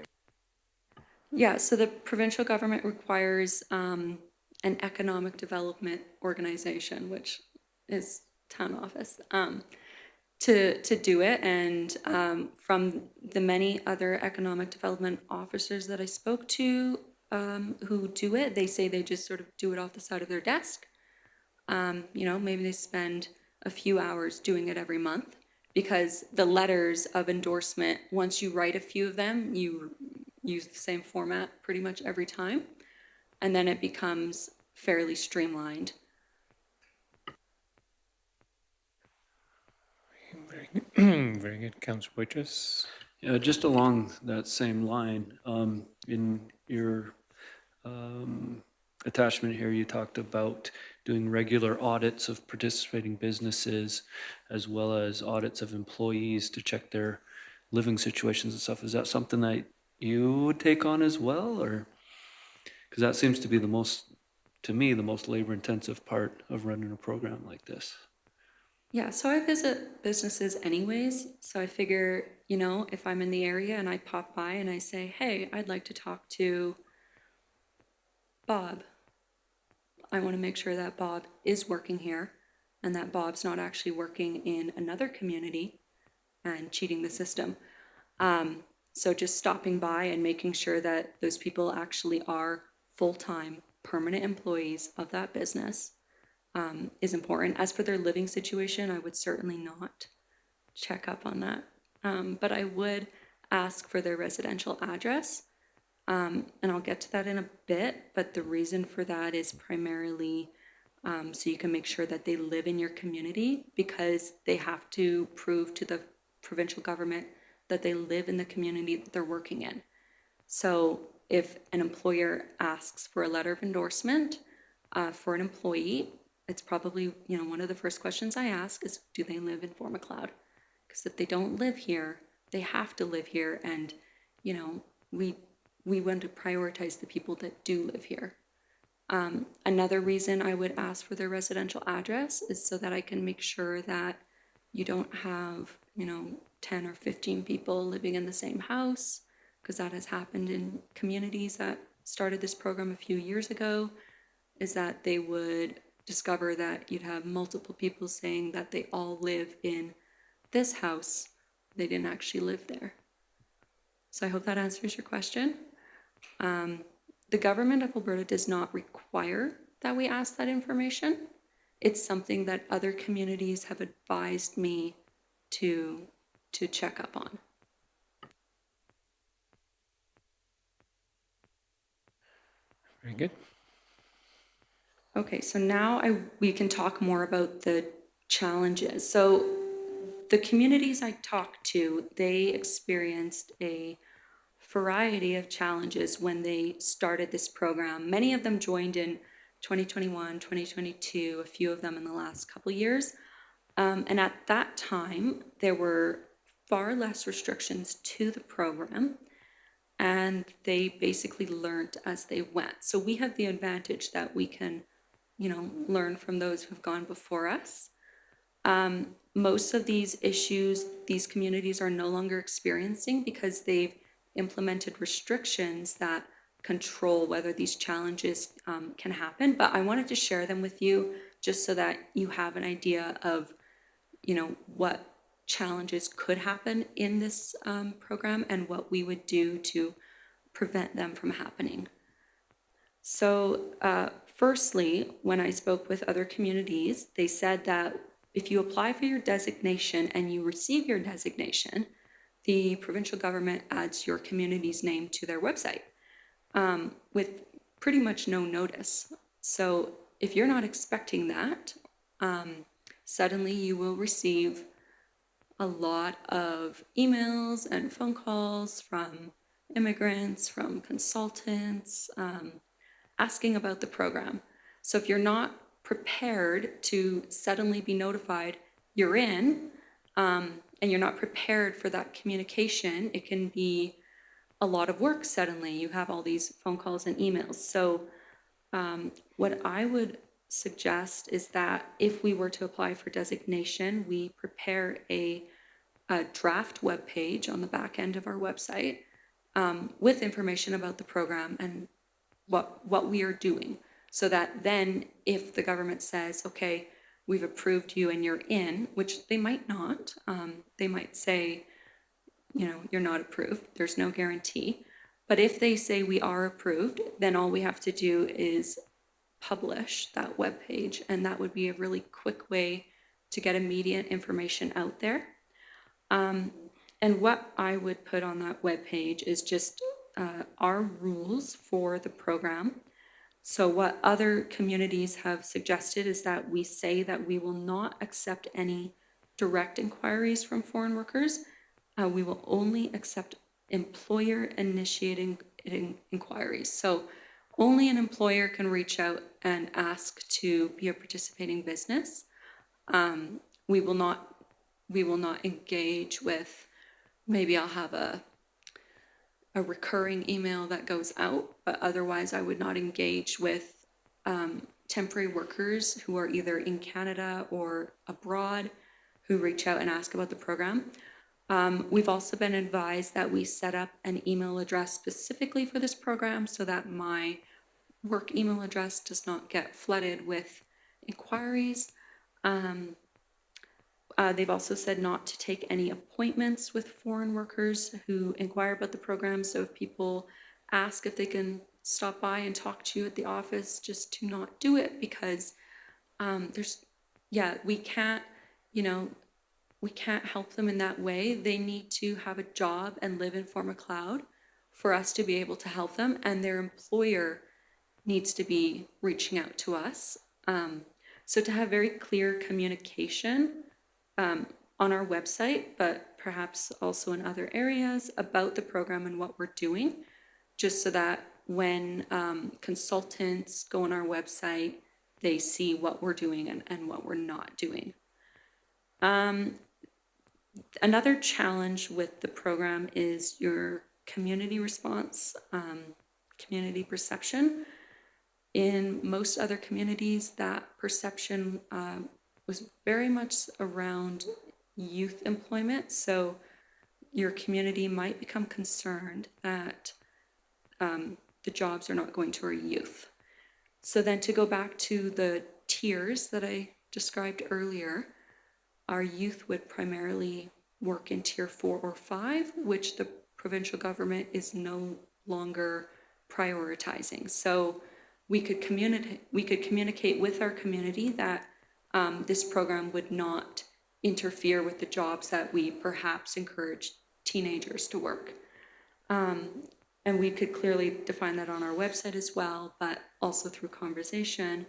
Yeah, so the provincial government requires an economic development organization, which is town office, to do it. And from the many other economic development officers that I spoke to who do it, they say they just sort of do it off the side of their desk. You know, maybe they spend a few hours doing it every month, because the letters of endorsement, once you write a few of them, you use the same format pretty much every time, and then it becomes fairly streamlined. Very good, Councillor Waitress. Yeah, just along that same line, in your attachment here, you talked about doing regular audits of participating businesses as well as audits of employees to check their living situations and stuff. Is that something that you would take on as well, or? Because that seems to be to me, the most labor intensive part of running a program like this. Yeah, so I visit businesses anyways, so I figure, you know, if I'm in the area and I pop by and I say, hey, I'd like to talk to Bob, I want to make sure that Bob is working here and that Bob's not actually working in another community and cheating the system. So just stopping by and making sure that those people actually are full-time permanent employees of that business is important. As for their living situation, I would certainly not check up on that. But I would ask for their residential address. And I'll get to that in a bit, but the reason for that is primarily so you can make sure that they live in your community, because they have to prove to the provincial government that they live in the community that they're working in. So if an employer asks for a letter of endorsement for an employee, it's probably, you know, one of the first questions I ask is, do they live in Fort Macleod? Because if they don't live here, they have to live here, and, you know, we want to prioritize the people that do live here. Another reason I would ask for their residential address is so that I can make sure that you don't have, you know, 10 or 15 people living in the same house, because that has happened in communities that started this program a few years ago, is that they would discover that you'd have multiple people saying that they all live in this house. They didn't actually live there. So I hope that answers your question. The government of Alberta does not require that we ask that information. It's something that other communities have advised me to check up on. Very good. Okay, so now we can talk more about the challenges. So the communities I talked to, they experienced a variety of challenges when they started this program. Many of them joined in 2021, 2022, a few of them in the last couple years. And at that time, there were far less restrictions to the program, and they basically learned as they went. So we have the advantage that we can, you know, learn from those who've gone before us. Most of these issues, these communities are no longer experiencing because they've implemented restrictions that control whether these challenges can happen. But I wanted to share them with you just so that you have an idea of, you know, what challenges could happen in this program and what we would do to prevent them from happening. So firstly, when I spoke with other communities, they said that if you apply for your designation and you receive your designation, the provincial government adds your community's name to their website with pretty much no notice. So if you're not expecting that, suddenly you will receive a lot of emails and phone calls from immigrants, from consultants, asking about the program. So if you're not prepared to suddenly be notified you're in, and you're not prepared for that communication, it can be a lot of work suddenly. You have all these phone calls and emails. So what I would suggest is that if we were to apply for designation, we prepare a draft web page on the back end of our website with information about the program and what we are doing, so that then if the government says, okay, we've approved you and you're in, which they might not, they might say, you know, you're not approved, there's no guarantee. But if they say we are approved, then all we have to do is publish that web page, and that would be a really quick way to get immediate information out there. And what I would put on that web page is just our rules for the program. So what other communities have suggested is that we say that we will not accept any direct inquiries from foreign workers. We will only accept employer-initiating inquiries. So only an employer can reach out and ask to be a participating business. We will not engage with, maybe I'll have a recurring email that goes out, but otherwise I would not engage with temporary workers who are either in Canada or abroad who reach out and ask about the program. We've also been advised that we set up an email address specifically for this program so that my work email address does not get flooded with inquiries. They've also said not to take any appointments with foreign workers who inquire about the program. So if people ask if they can stop by and talk to you at the office, just to not do it, because we can't, we can't help them in that way. They need to have a job and live in Forma Cloud for us to be able to help them, and their employer needs to be reaching out to us. So to have very clear communication on our website, but perhaps also in other areas about the program and what we're doing, just so that when consultants go on our website, they see what we're doing and what we're not doing. Another challenge with the program is your community response, community perception. In most other communities, that perception was very much around youth employment. So your community might become concerned that the jobs are not going to our youth. So then to go back to the tiers that I described earlier, our youth would primarily work in tier 4 or 5, which the provincial government is no longer prioritizing. So we could communicate with our community that this program would not interfere with the jobs that we perhaps encourage teenagers to work. And we could clearly define that on our website as well, but also through conversation.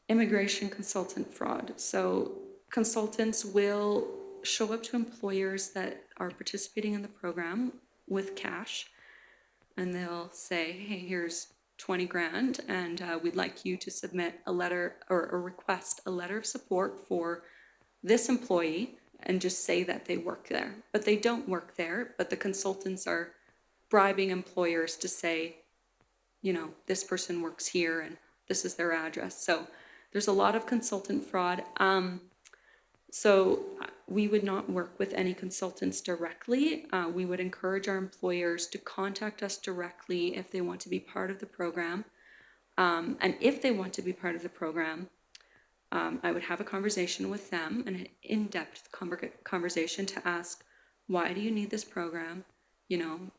Immigration consultant fraud. So consultants will show up to employers that are participating in the program with cash, and they'll say, hey, here's 20 grand, and we'd like you to submit a letter or request a letter of support for this employee, and just say that they work there. But they don't work there, but the consultants are bribing employers to say, this person works here and this is their address. So there's a lot of consultant fraud. So we would not work with any consultants directly. We would encourage our employers to contact us directly if they want to be part of the program. And if they want to be part of the program, I would have a conversation with them, an in-depth conversation to ask, why do you need this program?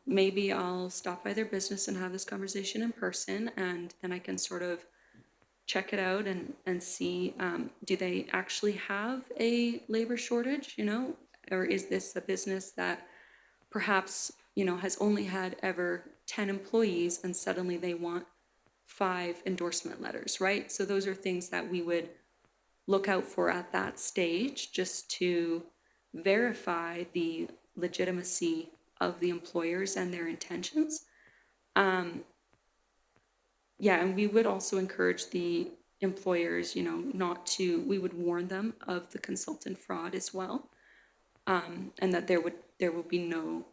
Maybe I'll stop by their business and have this conversation in person, and then I can sort of check it out and see, do they actually have a labor shortage? or is this a business that perhaps, you know, has only had ever 10 employees and suddenly they want 5 endorsement letters, right? So those are things that we would look out for at that stage, just to verify the legitimacy of the employers and their intentions. Yeah, and we would also encourage the employers, you know, not to, we would warn them of the consultant fraud as well. And that there will be no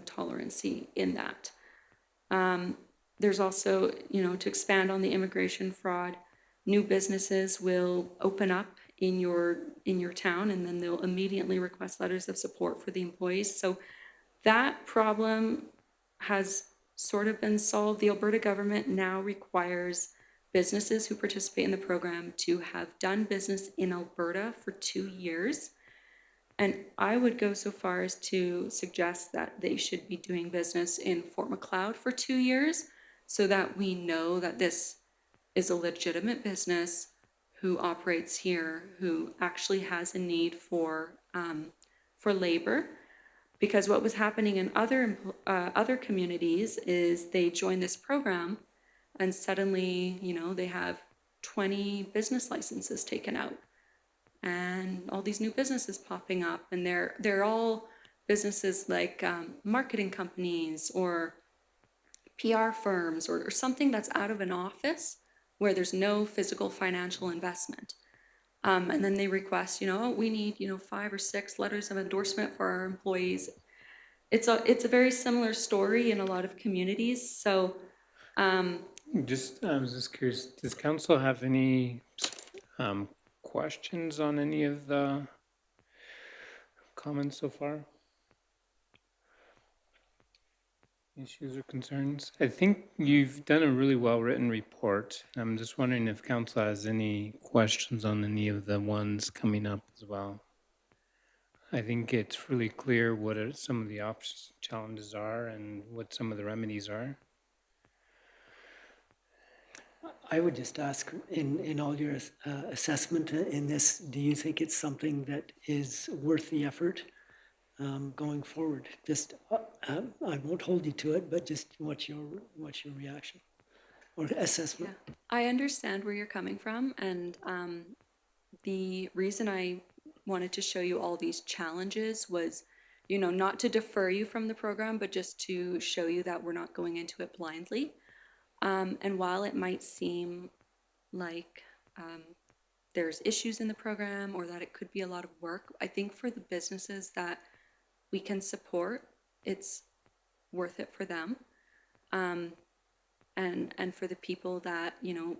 tolerancy in that. There's also, you know, to expand on the immigration fraud, new businesses will open up in your town, and then they'll immediately request letters of support for the employees. So that problem has sort of been solved. The Alberta government now requires businesses who participate in the program to have done business in Alberta for 2 years. And I would go so far as to suggest that they should be doing business in Fort Macleod for 2 years, so that we know that this is a legitimate business who operates here, who actually has a need for labor. Because what was happening in other communities is they join this program, and suddenly, you know, they have 20 business licenses taken out, and all these new businesses popping up, and they're all businesses like marketing companies or PR firms or something that's out of an office where there's no physical financial investment. And then they request, you know, oh, we need, you know, 5 or 6 letters of endorsement for our employees. It's a very similar story in a lot of communities. So I was just curious, does council have any questions on any of the comments so far? Issues or concerns? I think you've done a really well-written report. I'm just wondering if council has any questions on any of the ones coming up as well. I think it's really clear what some of the challenges are and what some of the remedies are. I would just ask, in all your assessment in this, do you think it's something that is worth the effort going forward? Just, I won't hold you to it, but just what's your reaction or assessment? yeah, I understand where you're coming from, and the reason I wanted to show you all these challenges was, you know, not to defer you from the program, but just to show you that we're not going into it blindly. And while it might seem like there's issues in the program or that it could be a lot of work, I think for the businesses that we can support, it's worth it for them. And for the people that, you know,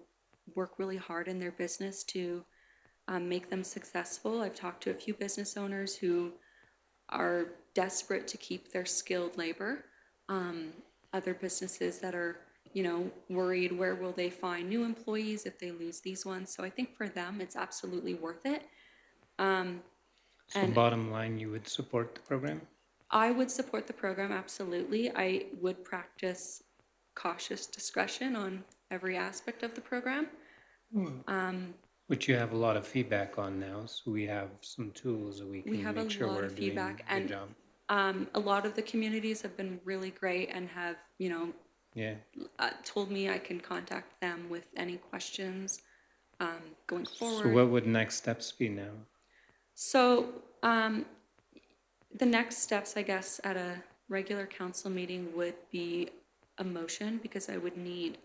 work really hard in their business to make them successful. I've talked to a few business owners who are desperate to keep their skilled labor. Other businesses that are, you know, worried where will they find new employees if they lose these ones. So I think for them, it's absolutely worth it. So And- bottom line, you would support the program? I would support the program, absolutely. I would practice cautious discretion on every aspect of the program. Which you have a lot of feedback on now, so we have some tools that we can have a make sure lot we're of doing feedback, a good and job. a lot of the communities have been really great and have, you know, Yeah, told me I can contact them with any questions going so forward. what would next steps be now? So the next steps, I guess, at a regular council meeting would be a motion, because I would need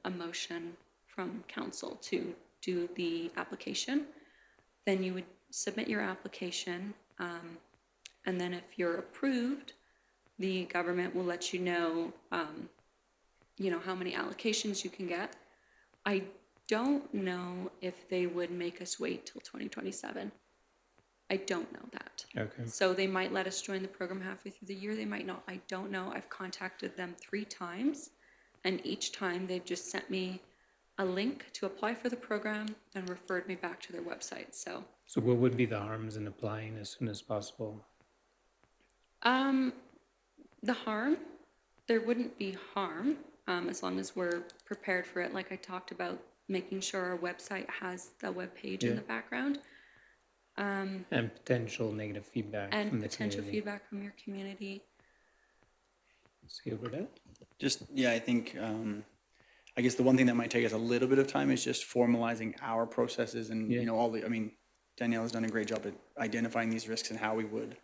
a motion from council to do the application. Then you would submit your application, and then if you're approved, the government will let you know, you know, how many allocations you can get. I don't know if they would make us wait till 2027. I don't know that. Okay, So they might let us join the program halfway through the year, they might not, I don't know. I've contacted them 3 times, and each time they've just sent me a link to apply for the program and referred me back to their website, so. so what would be the harms in applying as soon as possible? The harm, there wouldn't be harm, as long as we're prepared for it, like I talked about, making sure our website has the web page in Yeah. the background. and And potential negative feedback from the potential community. feedback from your community. See over that? Just, yeah, I think, I guess the one thing that might take us a little bit of time is just formalizing our processes and, Yeah. you know, all the, I mean, Danielle has done a great job at identifying these risks and how we would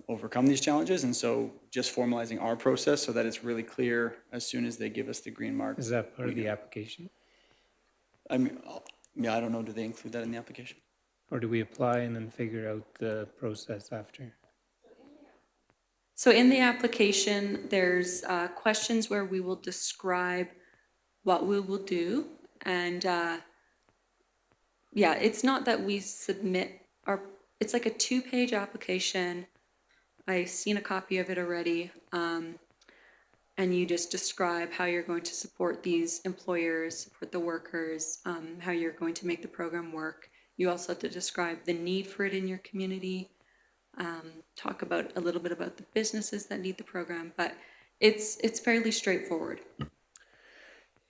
overcome these challenges. And so just formalizing our process so that it's really clear as soon as they give us the green mark. Is that part of we the know. application? I mean, yeah, I don't know, do they include that in the application? Or do we apply and then figure out the process after? So in the application, there's questions where we will describe what we will do. And yeah, it's not that we submit our, it's like a 2-page application. I've seen a copy of it already. And you just describe how you're going to support these employers, support the workers, how you're going to make the program work. You also have to describe the need for it in your community, talk about a little bit about the businesses that need the program, but it's fairly straightforward.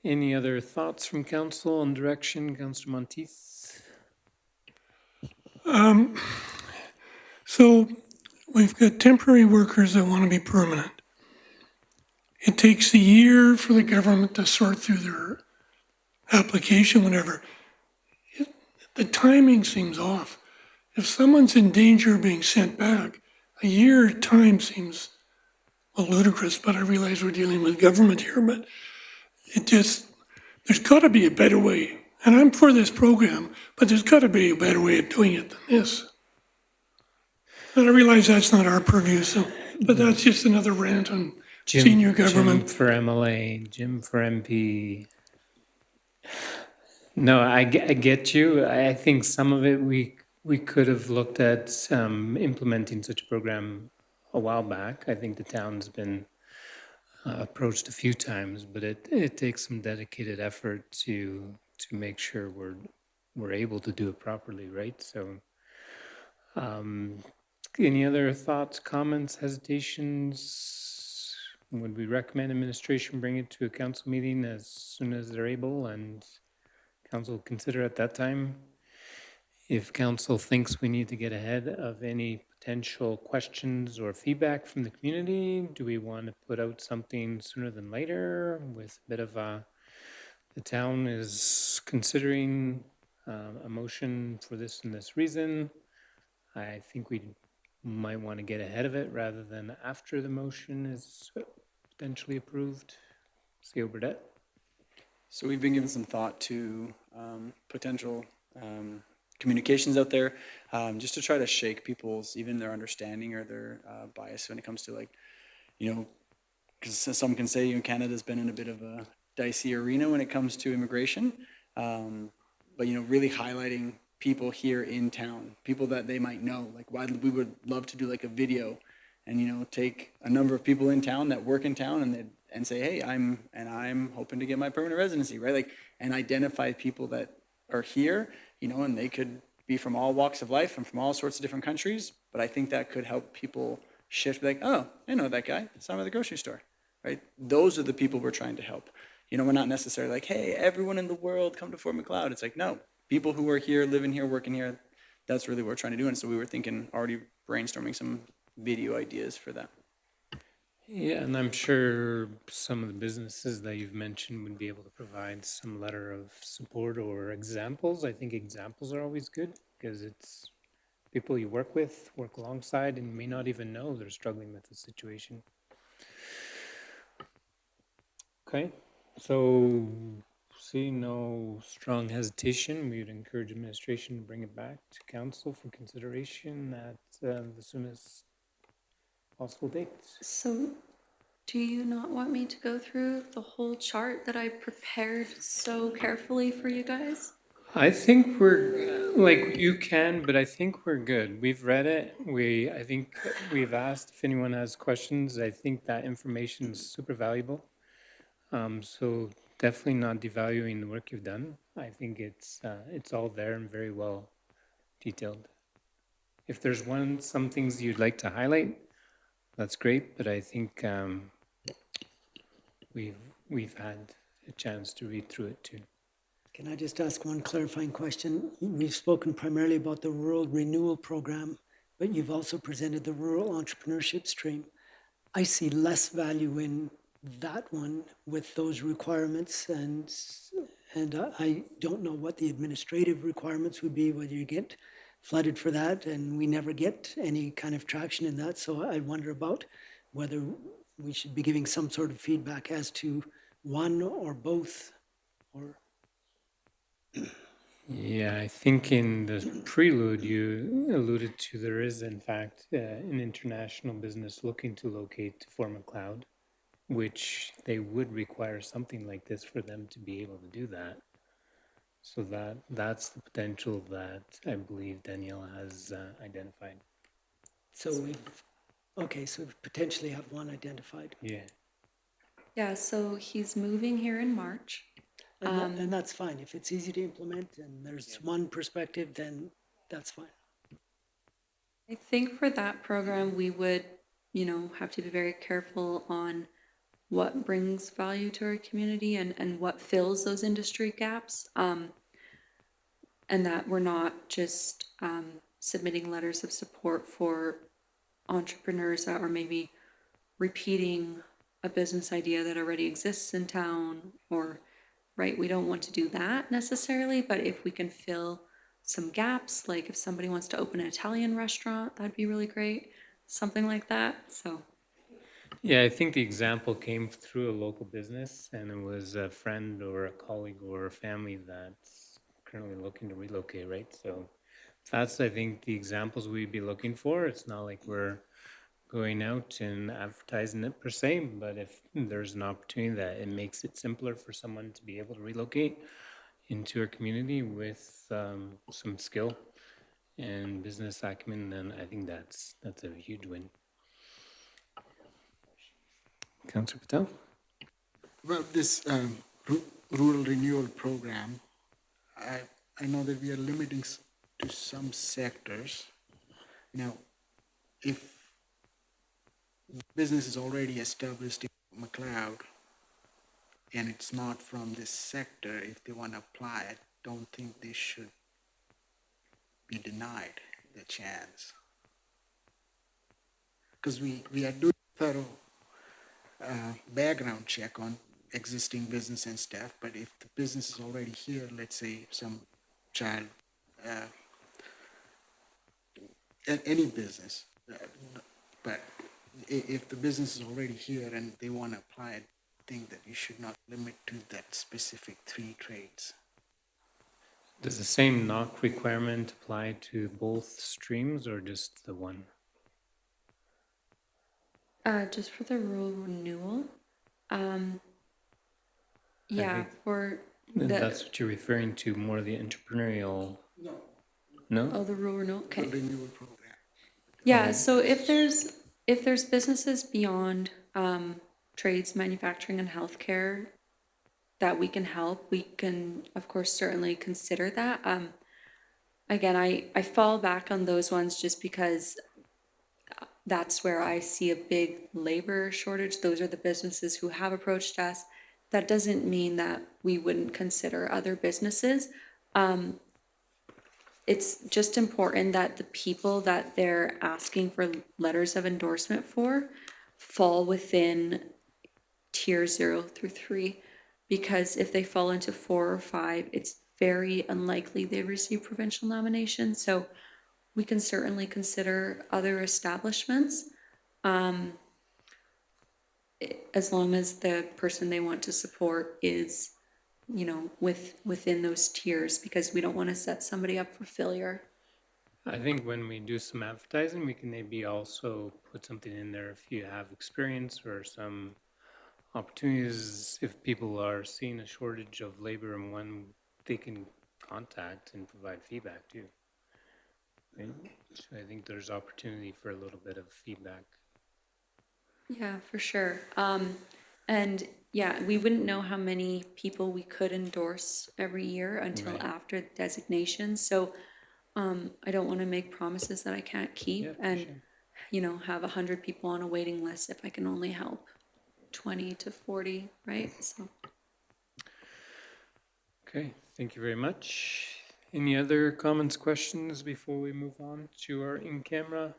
Any other thoughts from council on direction, Councillor Monteith? So we've got temporary workers that want to be permanent. It takes a year for the government to sort through their application, whatever. The timing seems off. If someone's in danger of being sent back, a year time seems ludicrous, but I realize we're dealing with government here, but there's got to be a better way. And I'm for this program, but there's got to be a better way of doing it than this. And I realize that's not our purview, so, but that's just another rant on senior government. Jim for MLA, Jim for MP. No, I get you. I think some of it we could have looked at implementing such a program a while back. I think the town's been approached a few times, but it takes some dedicated effort to make sure we're able to do it properly, right? So, any other thoughts, comments, hesitations? Would we recommend administration bring it to a council meeting as soon as they're able and council consider at that time? If council thinks we need to get ahead of any potential questions or feedback from the community, do we want to put out something sooner than later with a bit of the town is considering a motion for this and this reason? I think we might want to get ahead of it rather than after the motion is potentially approved. CEO Burdette? So we've been giving some thought to potential communications out there, just to try to shake people's, even their understanding or their bias when it comes to, like, you know, because some can say, you know, Canada's been in a bit of a dicey arena when it comes to immigration, but, you know, really highlighting people here in town, people that they might know. Like, why we would love to do like a video and, you know, take a number of people in town that work in town and say, hey, I'm hoping to get my permanent residency, right? Like, and identify people that are here, you know, and they could be from all walks of life and from all sorts of different countries. But I think that could help people shift, like, oh, I know that guy, it's at the grocery store, right? Those are the people we're trying to help. You know, we're not necessarily like, hey, everyone in the world come to Fort Macleod. It's like, no, people who are here, living here, working here, that's really what we're trying to do. And so we were thinking, already brainstorming some video ideas for that. Yeah, and I'm sure some of the businesses that you've mentioned would be able to provide some letter of support or examples. I think examples are always good because it's people you work with, work alongside, and may not even know they're struggling with the situation. Okay, so seeing no strong hesitation, we would encourage administration to bring it back to council for consideration at the soonest possible dates. So do you not want me to go through the whole chart that I prepared so carefully for you guys? I think we're, like, you can, but I think we're good. We've read it. I think we've asked if anyone has questions. I think that information is super valuable. So definitely not devaluing the work you've done. I think it's all there and very well detailed. If there's some things you'd like to highlight, that's great, but I think we've had a chance to read through it too. Can I just ask one clarifying question? We've spoken primarily about the rural renewal program, but you've also presented the rural entrepreneurship stream. I see less value in that one with those requirements, and I don't know what the administrative requirements would be, whether you get flooded for that, and we never get any kind of traction in that. So I wonder about whether we should be giving some sort of feedback as to one or both, or Yeah, I think in the prelude you alluded to there is in fact an international business looking to locate to form a cloud, which they would require something like this for them to be able to do that. So that's the potential that I believe Danielle has identified. so so we potentially have one identified. Yeah. Yeah, so he's moving here in March. And that's fine. If it's easy to implement and there's one perspective, then that's fine. I think for that program, we would, have to be very careful on what brings value to our community and what fills those industry gaps. And that we're not just submitting letters of support for entrepreneurs that are maybe repeating a business idea that already exists in town, or, right, we don't want to do that necessarily, but if we can fill some gaps, like if somebody wants to open an Italian restaurant, that'd be really great, something like that, so. Yeah, I think the example came through a local business and it was a friend or a colleague or a family that's currently looking to relocate, right? So that's, I think, the examples we'd be looking for. It's not like we're going out and advertising it per se, but if there's an opportunity that it makes it simpler for someone to be able to relocate into our community with some skill and business acumen, then I think that's a huge win. Councillor Patel? Well, this rural renewal program, I know that we are limiting to some sectors. Now, if business is already established in McLeod and it's not from this sector, if they want to apply, I don't think they should be denied the chance. Because we are doing thorough background check on existing business and stuff, but if the business is already here, let's say some child, any business, but if the business is already here and they want to apply, I think that you should not limit to that specific 3 trades. Does the same knock requirement apply to both streams or just the one? Just for the rural renewal, yeah, think for That's what you're referring to, more the entrepreneurial? No? the rural renewal, okay. Renewal program. Yeah, so if there's businesses beyond trades, manufacturing, and healthcare that we can help, we can, of course, certainly consider that. Again, I fall back on those ones just because that's where I see a big labor shortage. Those are the businesses who have approached us. That doesn't mean that we wouldn't consider other businesses. It's just important that the people that they're asking for letters of endorsement for fall within tier 0 through 3, because if they fall into 4 or 5, it's very unlikely they receive provincial nominations. So we can certainly consider other establishments, as long as the person they want to support is, within those tiers, because we don't want to set somebody up for failure. I think when we do some advertising, we can maybe also put something in there if you have experience or some opportunities, if people are seeing a shortage of labor and one they can contact and provide feedback too. Right? So I think there's opportunity for a little bit of feedback. Yeah, for sure. And yeah, we wouldn't know how many people we could endorse every year until Right. after designation. So I don't want to make promises that I can't keep, Yeah, for and have 100 people on a waiting list if I can only help 20 to 40, right? So Okay, Thank you very much. Any other comments, questions before we move on to our in-camera?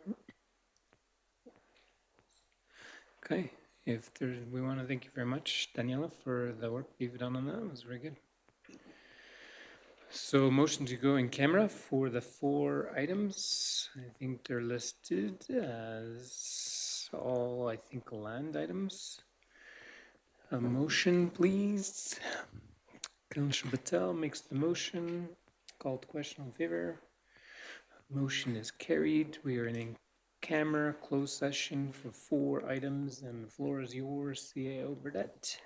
Okay, if there's, we want to thank you very much, Daniela, for the work you've done on that. It was very good. So motion to go in camera for the 4 items. I think they're listed as all, I think, land items. A motion, please. Councillor Patel makes the motion. Called question in favor. Motion is carried. We are in camera closed session for 4 items, and the floor is yours, CAO Burdette.